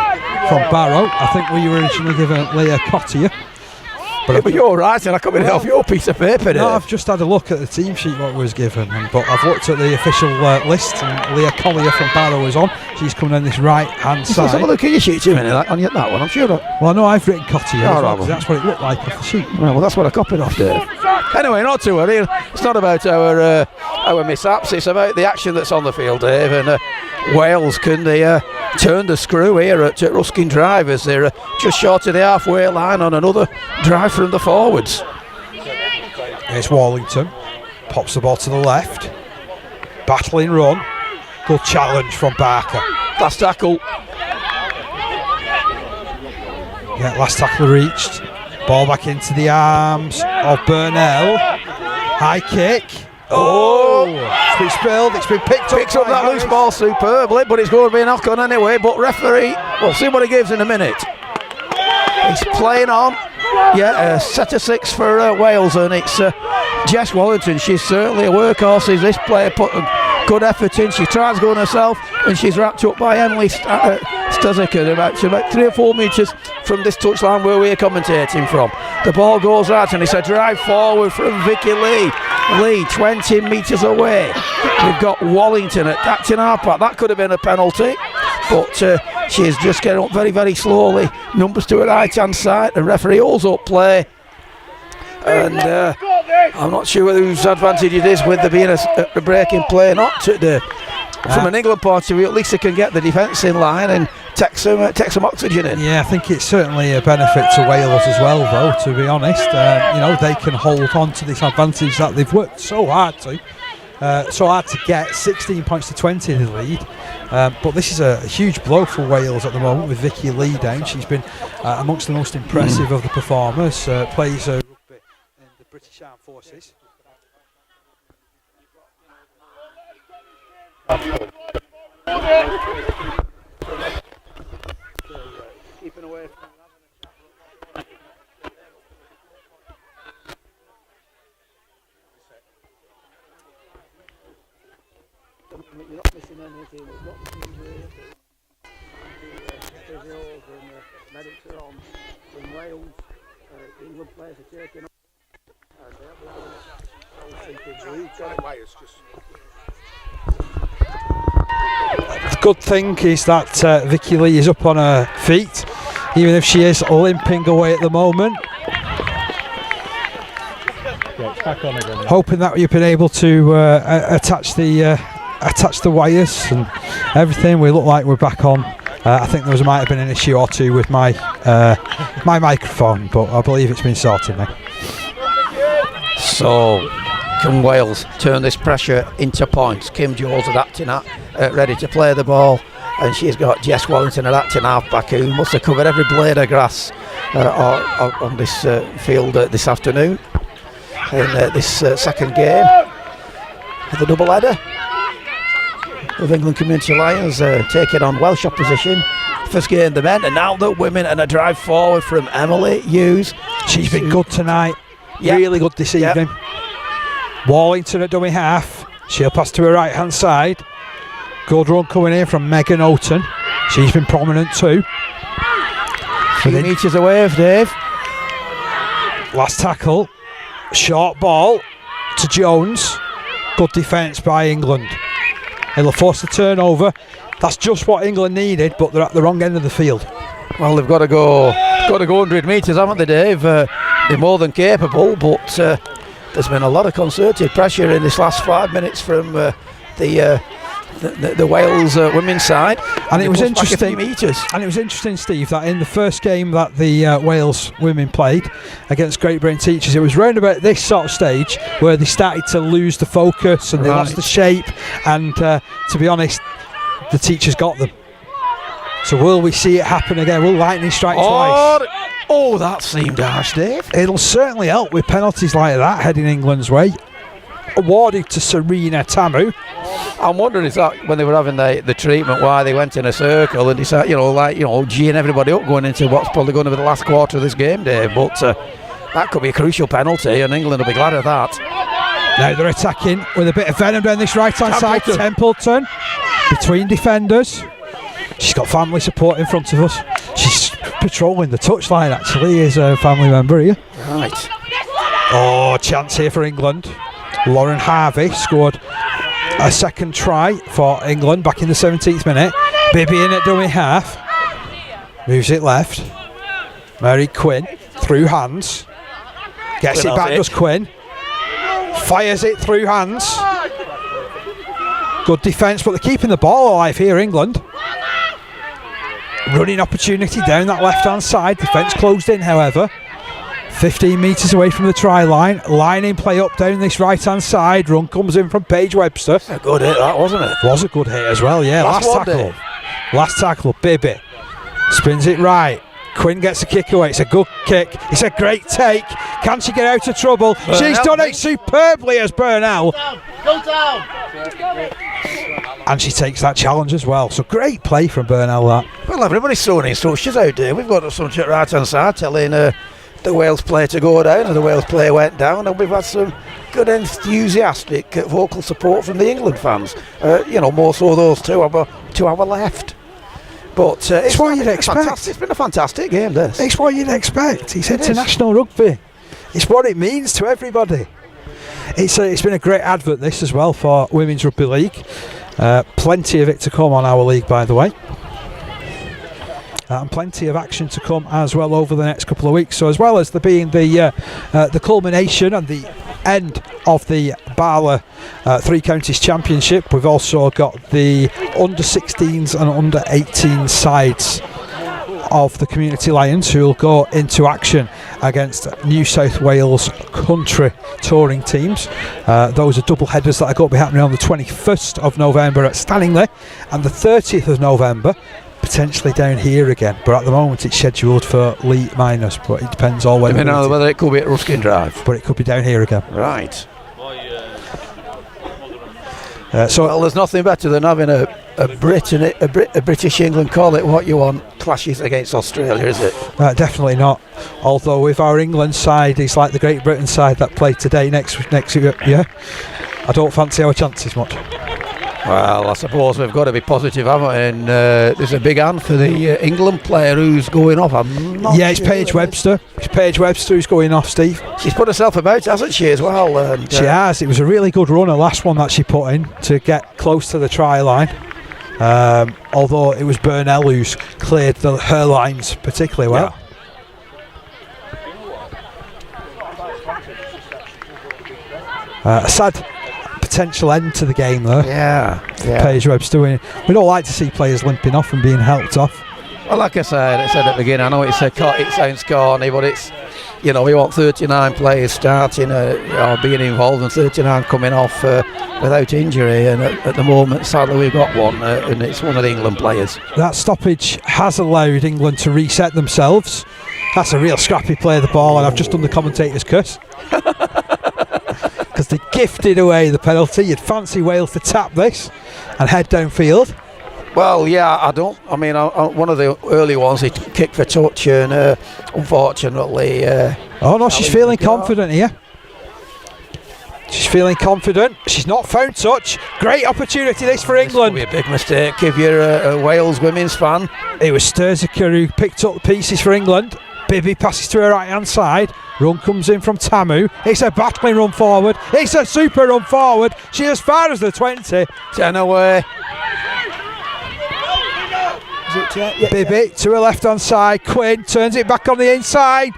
from Barrow. I think we were originally given Leah Cottier. But you're right, and I come in off your piece of paper. No, I've just had a look at the team sheet what was given, but I've looked at the official list, and Leah Collier from Barrow is on. She's coming on this right hand side. Let's have a look at your sheet a minute on that one, I'm sure. Well, no, I've written Cottier as well, 'cause that's what it looked like off the sheet. Well, that's what I copied off, Dave. Anyway, not to worry. It's not about our mishaps, it's about the action that's on the field, Dave. And Wales, can they turn the screw here at Ruskin Drive as they're just short of the halfway line on another drive from the forwards. Here's Wallington, pops the ball to the left, battling run, good challenge from Barker. Last tackle. Yeah, last tackle reached, ball back into the arms of Burnell, high kick. Oh, it's been spilled, it's been picked up. Picks up that loose ball superbly, but it's going to be a knock on anyway. But referee, we'll see what he gives in a minute. He's playing on. Yeah, set of 6 for Wales, and it's Jess Wallington. She's certainly a workhorse. This player put a good effort in. She tries going herself, and she's wrapped up by Emily Stazika about 3 or 4 metres from this touchline where we're commentating from. The ball goes out and it's a drive forward from Vicky Lee. Lee 20 metres away. We've got Wallington attacking our part. That could have been a penalty, but she's just getting up very, very slowly. Numbers to her right hand side. The referee holds up play. And I'm not sure whose advantage it is with there being a break in play or not today. From an England point of view, at least they can get the defence in line and take some oxygen in. Yeah, I think it's certainly a benefit to Wales as well, though, to be honest. They can hold on to this advantage that they've worked so hard to get. 16 points to 20 in the lead. But this is a huge blow for Wales at the moment with Vicky Lee down. She's been amongst the most impressive of the performers. Plays rugby in the British Armed Forces. Keeping away from you're not missing anything. There's lots of things here. The physios and the medics are on. In Wales, England players are taking on. And The good thing is that Vicky Lee is up on her feet, even if she is limping away at the moment. Hoping that you've been able to attach the wires and everything. We look like we're back on. I think might have been an issue or two with my microphone, but I believe it's been sorted now. So, can Wales turn this pressure into points? Kim Jones adapting at, ready to play the ball, and she's got Jess Wallington adapting half-back, who must have covered every blade of grass on this field this afternoon in this second game of the double-header of England Community Lions, taking on Welsh opposition. First game the men, and now the women, and a drive forward from Emily Hughes. She's been good tonight. Yep. Really good this evening. Wallington at dummy half. She'll pass to her right hand side. Good run coming in from Megan Oughton. She's been prominent too. 3 metres away of Dave. Last tackle. Short ball to Jones. Good defence by England. It'll force the turnover. That's just what England needed, but they're at the wrong end of the field. Well, they've got to go 100 metres, haven't they, Dave? They're more than capable, but there's been a lot of concerted pressure in this last 5 minutes from the Wales women's side, and it was interesting. Meters. And it was interesting, Steve, that in the first game that the Wales women played against Great Britain Teachers, it was round about this sort of stage where they started to lose the focus and they lost the shape. And to be honest, the Teachers got them. So will we see it happen again? Will lightning strike twice? Oh, that seemed harsh, Dave. It'll certainly help with penalties like that heading England's way. Awarded to Serena Tamu. I'm wondering if that, when they were having the treatment, why they went in a circle and decided, geeing everybody up going into what's probably going to be the last quarter of this game, Dave. But that could be a crucial penalty, and England will be glad of that. Now they're attacking with a bit of venom down this right-hand side. Templeton between defenders. She's got family support in front of us. She's patrolling the touchline, actually, is a family member here. Right. Oh, chance here for England. Lauren Harvey scored a second try for England back in the 17th minute. Bibby in at dummy half. Moves it left. Mary Quinn through hands. Gets it back, does Quinn. Fires it through hands. Good defence, but they're keeping the ball alive here, England. Running opportunity down that left-hand side. Defence closed in, however. 15 metres away from the try line. Lining play up down this right-hand side. Run comes in from Paige Webster. A good hit, that, wasn't it? Was a good hit as well, yeah. Last tackle, Bibby. Spins it right. Quinn gets a kick away. It's a good kick. It's a great take. Can she get out of trouble? She's done it superbly as Burnell. Go down! And she takes that challenge as well. So great play from Burnell, that. Well, everybody's throwing instructions out there. We've got some right hand side telling the Wales player to go down, and the Wales player went down, and we've had some good enthusiastic vocal support from the England fans. More so those two to our left. But It's what you'd expect. It's been a fantastic game, this. It's what you'd expect. It's international rugby. It's what it means to everybody. It's been a great advert, this, as well, for Women's Rugby League. Plenty of it to come on our league, by the way. And plenty of action to come as well over the next couple of weeks. So as well as there being the culmination and the end of the Bala Three Counties Championship, we've also got the under-16s and under-18 sides of the Community Lions who will go into action against New South Wales country touring teams. Those are double headers that are going to be happening on the 21st of November at Stanningley and the 30th of November potentially down here again, but at the moment it's scheduled for Lee Miners, but it depends on whether it could be at Ruskin Drive, but it could be down here again. Right. Well, there's nothing better than having a British England, call it what you want, clashes against Australia, is it? Definitely not. Although if our England side is like the Great Britain side that played today next year, I don't fancy our chances much. Well, I suppose we've got to be positive, haven't we? And there's a big hand for the England player who's going off. It's Paige Webster. It's Paige Webster who's going off, Steve. She's put herself about, hasn't she, as well? And, she has. It was a really good run, the last one that she put in to get close to the try line. Although it was Burnell who's cleared her lines particularly well. A sad potential end to the game though. Yeah. Paige Webster winning. We don't like to see players limping off and being helped off. Well, like I said at the beginning, I know it sounds corny, but it's, we want 39 players starting or being involved and 39 coming off without injury, and at the moment sadly we've got one, and it's one of the England players. That stoppage has allowed England to reset themselves. That's a real scrappy play of the ball, and I've just done the commentator's curse. Because they gifted away the penalty. You'd fancy Wales to tap this and head downfield. Well, yeah, one of the early ones he kicked for touch, and unfortunately. She's feeling confident here. She's feeling confident. She's not found touch. Great opportunity this for England. This could be a big mistake if you're a Wales women's fan. It was Sturziker who picked up the pieces for England. Bibby passes to her right hand side. Run comes in from Tamu. It's a battling run forward. It's a super run forward. She's as far as the 20. 10 away. Bibby to her left hand side. Quinn turns it back on the inside.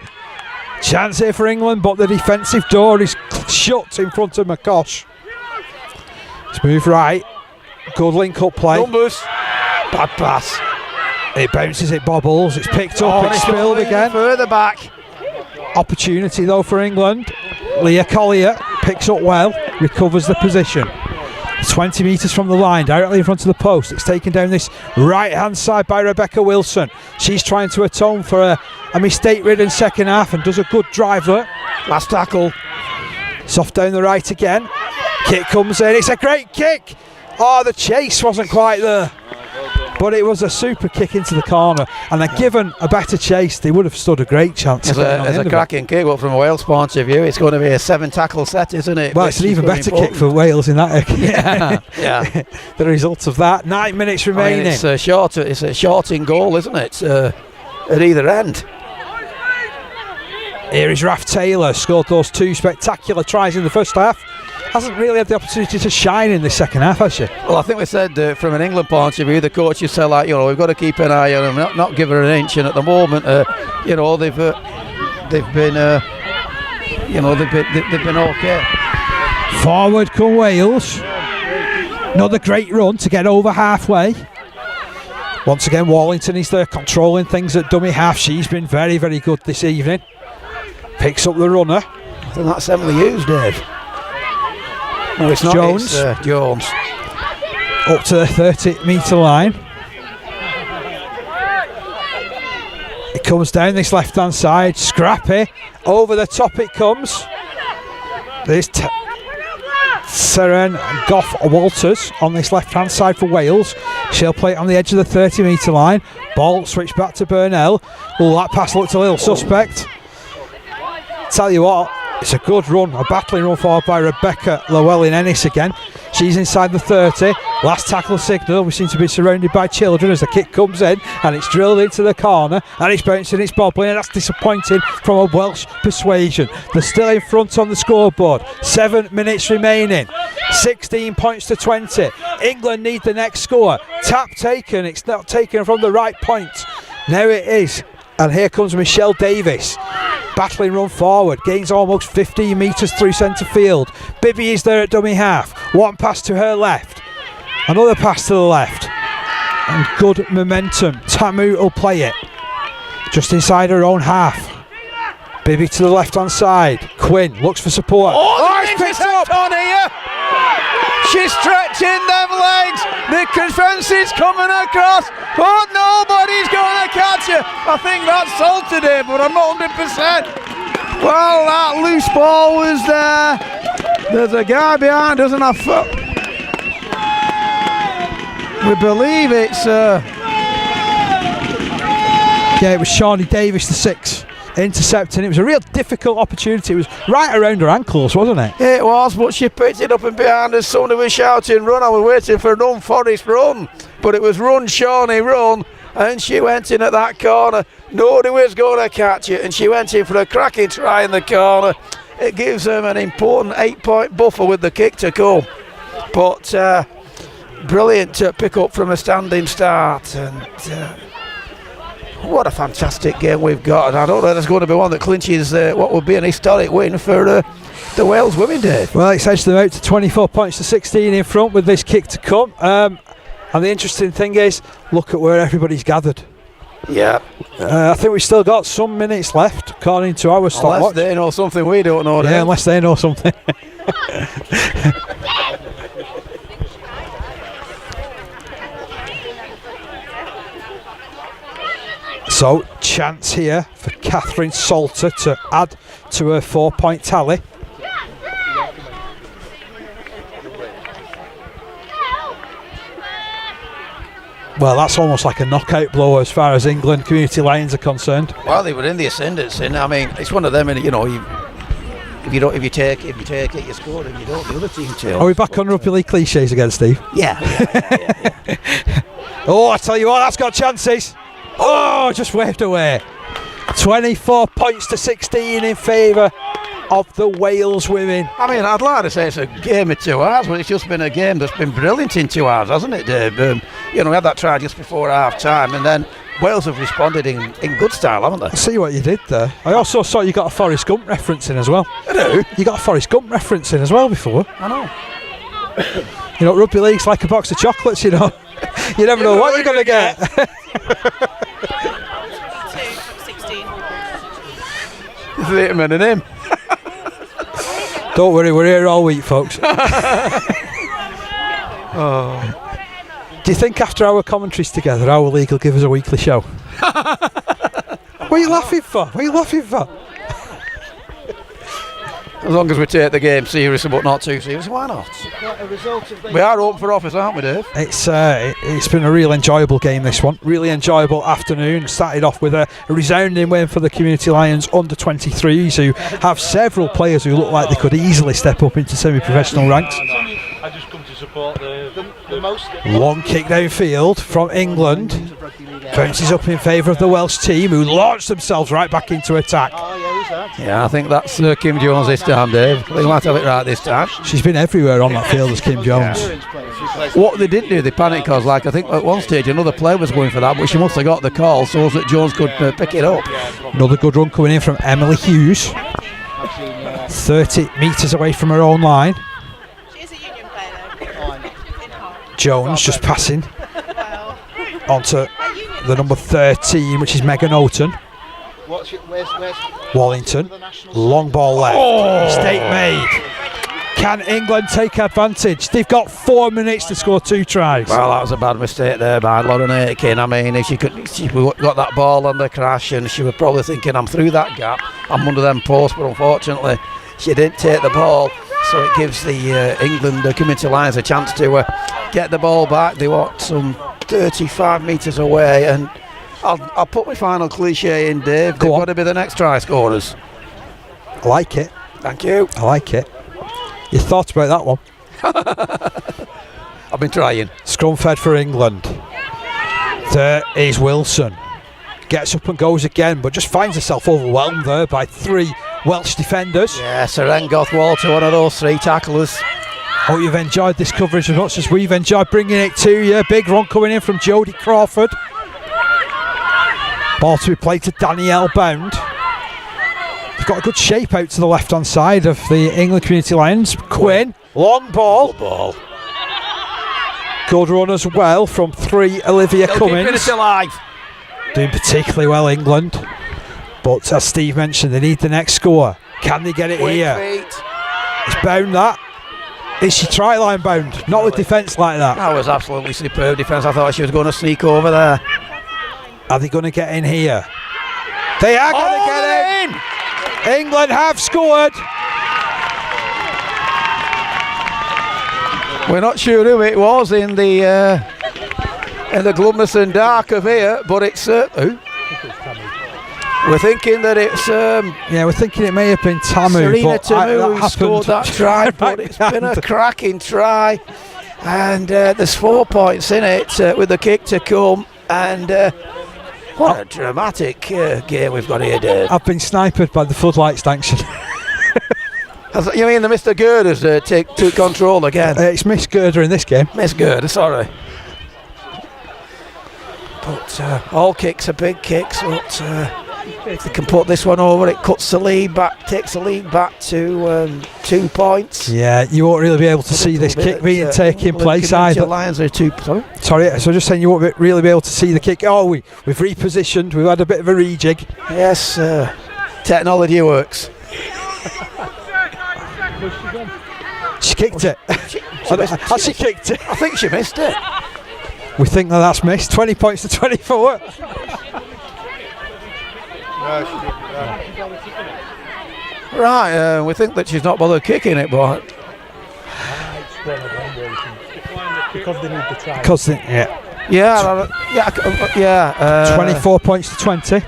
Chance here for England, but the defensive door is shut in front of McCosh. Let's move right. Good link up play. Numbers. Bad pass. It bounces, it bobbles, it's picked up, it's spilled again. Further back. Opportunity though for England. Leah Collier picks up well, recovers the position. 20 metres from the line, directly in front of the post. It's taken down this right hand side by Rebecca Wilson. She's trying to atone for a mistake-ridden second half and does a good drive there. Last tackle. Soft down the right again. Kick comes in, it's a great kick. Oh, the chase wasn't quite there. But it was a super kick into the corner, and they're given a better chase, they would have stood a great chance. It's a cracking kick, but from a Wales point of view, it's going to be a 7-tackle set, isn't it? Well, it's an even better kick for Wales in that. Yeah. The result of that. 9 minutes remaining. It's a short in goal, isn't it? At either end. Here is Raf Taylor, scored those 2 spectacular tries in the first half. Hasn't really had the opportunity to shine in the second half, has she? Well, I think we said from an England point of view, the coaches said we've got to keep an eye on them, not give her an inch. And at the moment, they've been okay. Forward come Wales. Another great run to get over halfway. Once again, Wallington is there controlling things at dummy half. She's been very, very good this evening. Picks up the runner. I think that's Emily Hughes, Dave. No, it's not. Jones. It's, Jones. Up to the 30-metre line. It comes down this left-hand side. Scrappy. Over the top it comes. There's Seren Goff-Walters on this left-hand side for Wales. She'll play it on the edge of the 30-metre line. Ball switched back to Burnell. Oh, that pass looked a little suspect. Tell you what, It's a good run, a battling run forward by Rebecca Llewellyn-Ennis again. She's inside the 30. Last tackle signal. We seem to be surrounded by children as the kick comes in and it's drilled into the corner and it's bouncing, it's bobbling, and that's disappointing from a Welsh persuasion. They're still in front on the scoreboard. 7 minutes remaining. 16 points to 20. England need the next score. Tap taken. It's not taken from the right point. Now it is. And here comes Michelle Davis. Battling run forward, gains almost 15 metres through centre field. Bibby is there at dummy half. One pass to her left, another pass to the left, and good momentum. Tamu will play it just inside her own half. Bibby to the left hand side. Quinn looks for support. It's picked up on here. She's stretching them legs. The defence is coming across, but nobody's going to catch her. I think that's salted here, but I'm not 100%. Well, that loose ball was there. There's a guy behind, doesn't have foot. We believe it's. Yeah, it was Shawnee Davis, the 6, intercepting. It was a real difficult opportunity. It was right around her ankles, wasn't it? It was, but she picked it up, and behind us somebody was shouting run. I was waiting for run Forest run, but it was run Shawnee run, and she went in at that corner. Nobody was going to catch it, and she went in for a cracking try in the corner. It gives them an important 8-point buffer with the kick to come, but brilliant to pick up from a standing start. And what a fantastic game we've got, and I don't know there's going to be one that clinches what would be an historic win for the Wales women, Dave. Well, it's edged them out to 24 points to 16 in front with this kick to come. And the interesting thing is, look at where everybody's gathered. Yeah. I think we've still got some minutes left, according to our stopwatch. Unless they know something we don't know. Yeah, unless they know something. So, chance here for Catherine Salter to add to her 4-point tally. Well, that's almost like a knockout blow as far as England Community Lions are concerned. Well, they were in the ascendancy. I mean, it's one of them, and you know, if you take it, you score. If you don't, the other team tails. Are we back on rugby league cliches again, Steve? Yeah. Oh, I tell you what, that's got chances. Oh, just waved away. 24 points to 16 in favour of the Wales women. I mean, I'd like to say it's a game of 2 hours, but it's just been a game that's been brilliant in 2 hours, hasn't it, Dave? You know, we had that try just before half time, and then Wales have responded in good style, haven't they? I see what you did there. I also saw you got a Forrest Gump reference in as well. I do. You got a Forrest Gump reference in as well before. I know. You know, rugby league's like a box of chocolates, you know. You never know what you're going to get. 16. It's the man and him. Don't worry, we're here all week, folks. Oh. Do you think after our commentaries together, our league will give us a weekly show? What are you laughing for? What are you laughing for? As long as we take the game seriously, but not too seriously, why not? We are open for offers, aren't we, Dave? It's been a real enjoyable game, this one. Really enjoyable afternoon. Started off with a resounding win for the Community Lions under 23s, who have several players who look like they could easily step up into semi-professional ranks. I just come to support the most. Long kick downfield from England. Bounces up in favour of the Welsh team, who launched themselves right back into attack. Yeah, I think that's Kim Jones this time, Dave. They might have it right this time. She's been everywhere on that field as Kim Jones. What they didn't do, they panicked because, like, I think at one stage another player was going for that, but she must have got the call so that Jones could pick it up. Another good run coming in from Emily Hughes. 30 metres away from her own line. She is a union player though. Jones just passing onto the number 13, which is Megan Oughton. Wallington, long ball left. Mistake made. Can England take advantage? They've got 4 minutes to score 2 tries. Well, that was a bad mistake there by Lauren Aitken. I mean, if she got that ball on the crash, and she was probably thinking, I'm through that gap, I'm under them posts, but unfortunately she didn't take the ball, so it gives the England Community Lions a chance to get the ball back. They want some 35 metres away, and I'll put my final cliche in, Dave. They've got to be the next try scorers. I like it. Thank you. I like it. You thought about that one. I've been trying. Scrum fed for England. There is Wilson. Gets up and goes again, but just finds herself overwhelmed there by 3 Welsh defenders. Yeah, Serengoth Walter, one of those 3 tacklers. Hope you've enjoyed this coverage as much as we've enjoyed bringing it to you. Big run coming in from Jodie Crawford. Ball to be played to Danielle Bound. They've got a good shape out to the left-hand side of the England Community Lions. Quinn, long ball. Good run as well from 3 Olivia Cummins. Keeping it alive. Doing particularly well, England. But as Steve mentioned, they need the next score. Can they get it here? It's Bound that. Is she try line bound? Not with defence like that. That was absolutely superb defence. I thought she was going to sneak over there. Are they going to get in here? They are going to get in. England have scored. We're not sure who it was in the glumness and dark of here, but it's who? We're thinking that it's we're thinking it may have been Tamu. Serena but Tamu who scored that try, but it's been a cracking try, and there's 4 points in it with the kick to come, and what a dramatic game we've got here, Dave. I've been sniped by the floodlights, thanks. You mean the Mr. Girders took control again? It's Miss Girder in this game. Miss Girder, sorry. But all kicks are big kicks, but if they can put this one over, it cuts the lead back, takes the lead back to 2 points. Yeah, you won't really be able to see this kick being taking place either. Lions are 2. Sorry, so just saying you won't really be able to see the kick. Oh, we've repositioned, we've had a bit of a rejig. Yes, technology works. She kicked it. Has she kicked it? I think she missed it. We think that's missed. 20 points to 24. Right, we think that she's not bothered kicking it, but Because they need the try. yeah. 24 points to 20.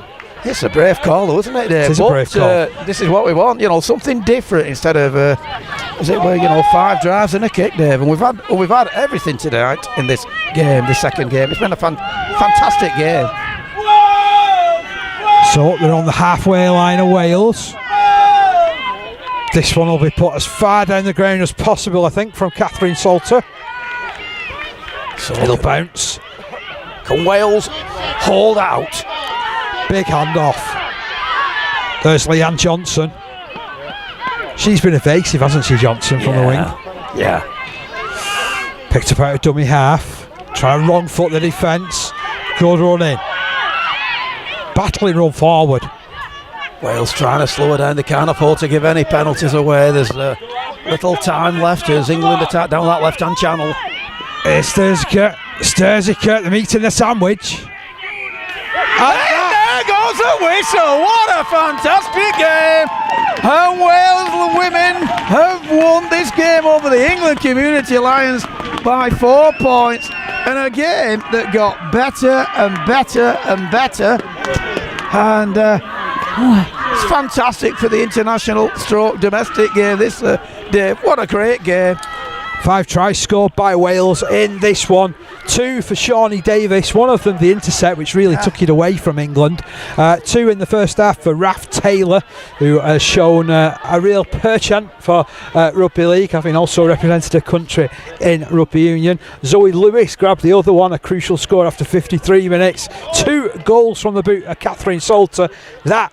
It's a brave call, though, isn't it, Dave? It is a brave call. This is what we want, something different instead of 5 drives and a kick, Dave. And we've had everything tonight in this game, the second game. It's been a fantastic game. So they're on the halfway line of Wales. This one will be put as far down the ground as possible, I think, from Catherine Salter. So it'll bounce. Can Wales hold out? Big handoff. There's Leanne Johnson. She's been evasive, hasn't she, Johnson, from the wing? Yeah. Picked up out of dummy half. Try and wrong foot the defence. Good run in. Battling run forward. Wales trying to slow her down. They can't afford to give any penalties away. There's little time left as England attack down that left-hand channel. It's Sturziker, the meat in the sandwich. And there goes a whistle. What a fantastic game. And Wales women have won this game over the England Community Lions by 4 points. And a game that got better and better and better. And it's fantastic for the international stroke domestic game this day. What a great game. 5 tries scored by Wales in this one. 2 for Shawnee Davis, one of them the intercept which really took it away from England. 2 in the first half for Raf Taylor, who has shown a real penchant for rugby league, having also represented a country in rugby union. Zoe Lewis grabbed the other one, a crucial score after 53 minutes. 2 goals from the boot of Catherine Salter. That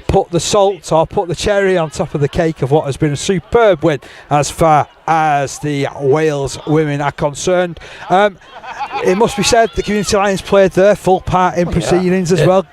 put the cherry on top of the cake of what has been a superb win as far as the Wales women are concerned. It must be said the Community Lions played their full part in proceedings as well.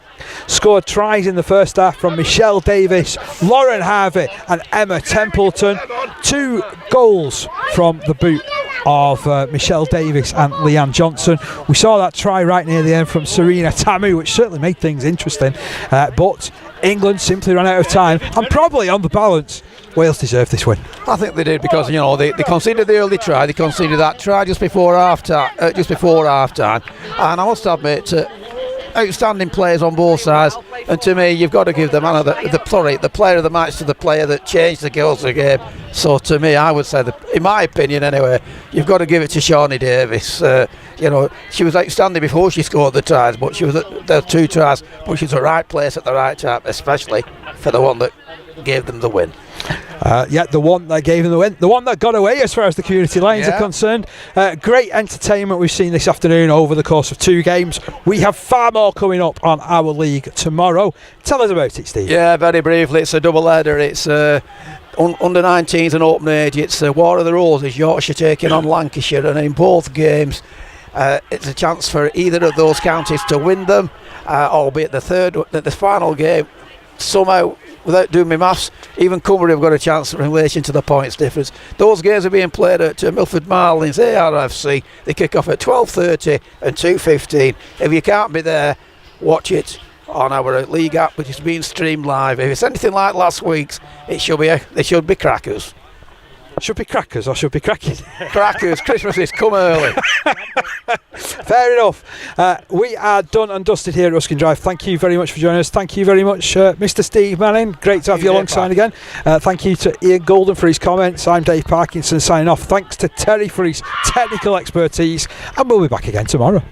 Scored tries in the first half from Michelle Davis, Lauren Harvey and Emma Templeton. 2 goals from the boot of Michelle Davis and Leanne Johnson. We saw that try right near the end from Serena Tamu, which certainly made things interesting, but England simply ran out of time, and probably on the balance Wales deserved this win. I think they did, because they conceded the early try. They conceded that try just before half time, and I must admit, outstanding players on both sides. And to me, you've got to give the man of the player of the match to the player that changed the girls' game. So to me, I would say, in my opinion anyway, you've got to give it to Shawnee Davis. She was outstanding before she scored the tries, but she was the 2 tries, but she was at the right place at the right time, especially for the one that gave them the win. The one that gave them the win, the one that got away as far as the community Lions are concerned. Great entertainment we've seen this afternoon over the course of 2 games. We have far more coming up on our league tomorrow. Tell us about it, Steve. Yeah, very briefly, it's a double header. It's under 19s and open age. It's War of the Roses, Yorkshire taking on Lancashire, and in both games it's a chance for either of those counties to win them, albeit the final game somehow, without doing my maths, even Cumbria have got a chance in relation to the points difference. Those games are being played at Milford Marlins ARFC. They kick off at 12:30 and 2:15. If you can't be there, watch it on our league app, which is being streamed live. If it's anything like last week's, they should be crackers. Should be crackers or should be cracking? Crackers. Christmas is come early. Fair enough. We are done and dusted here at Ruskin Drive. Thank you very much for joining us. Thank you very much, Mr. Steve Manning. Great to have you alongside again. Thank you to Ian Golden for his comments. I'm Dave Parkinson signing off. Thanks to Terry for his technical expertise, and we'll be back again tomorrow.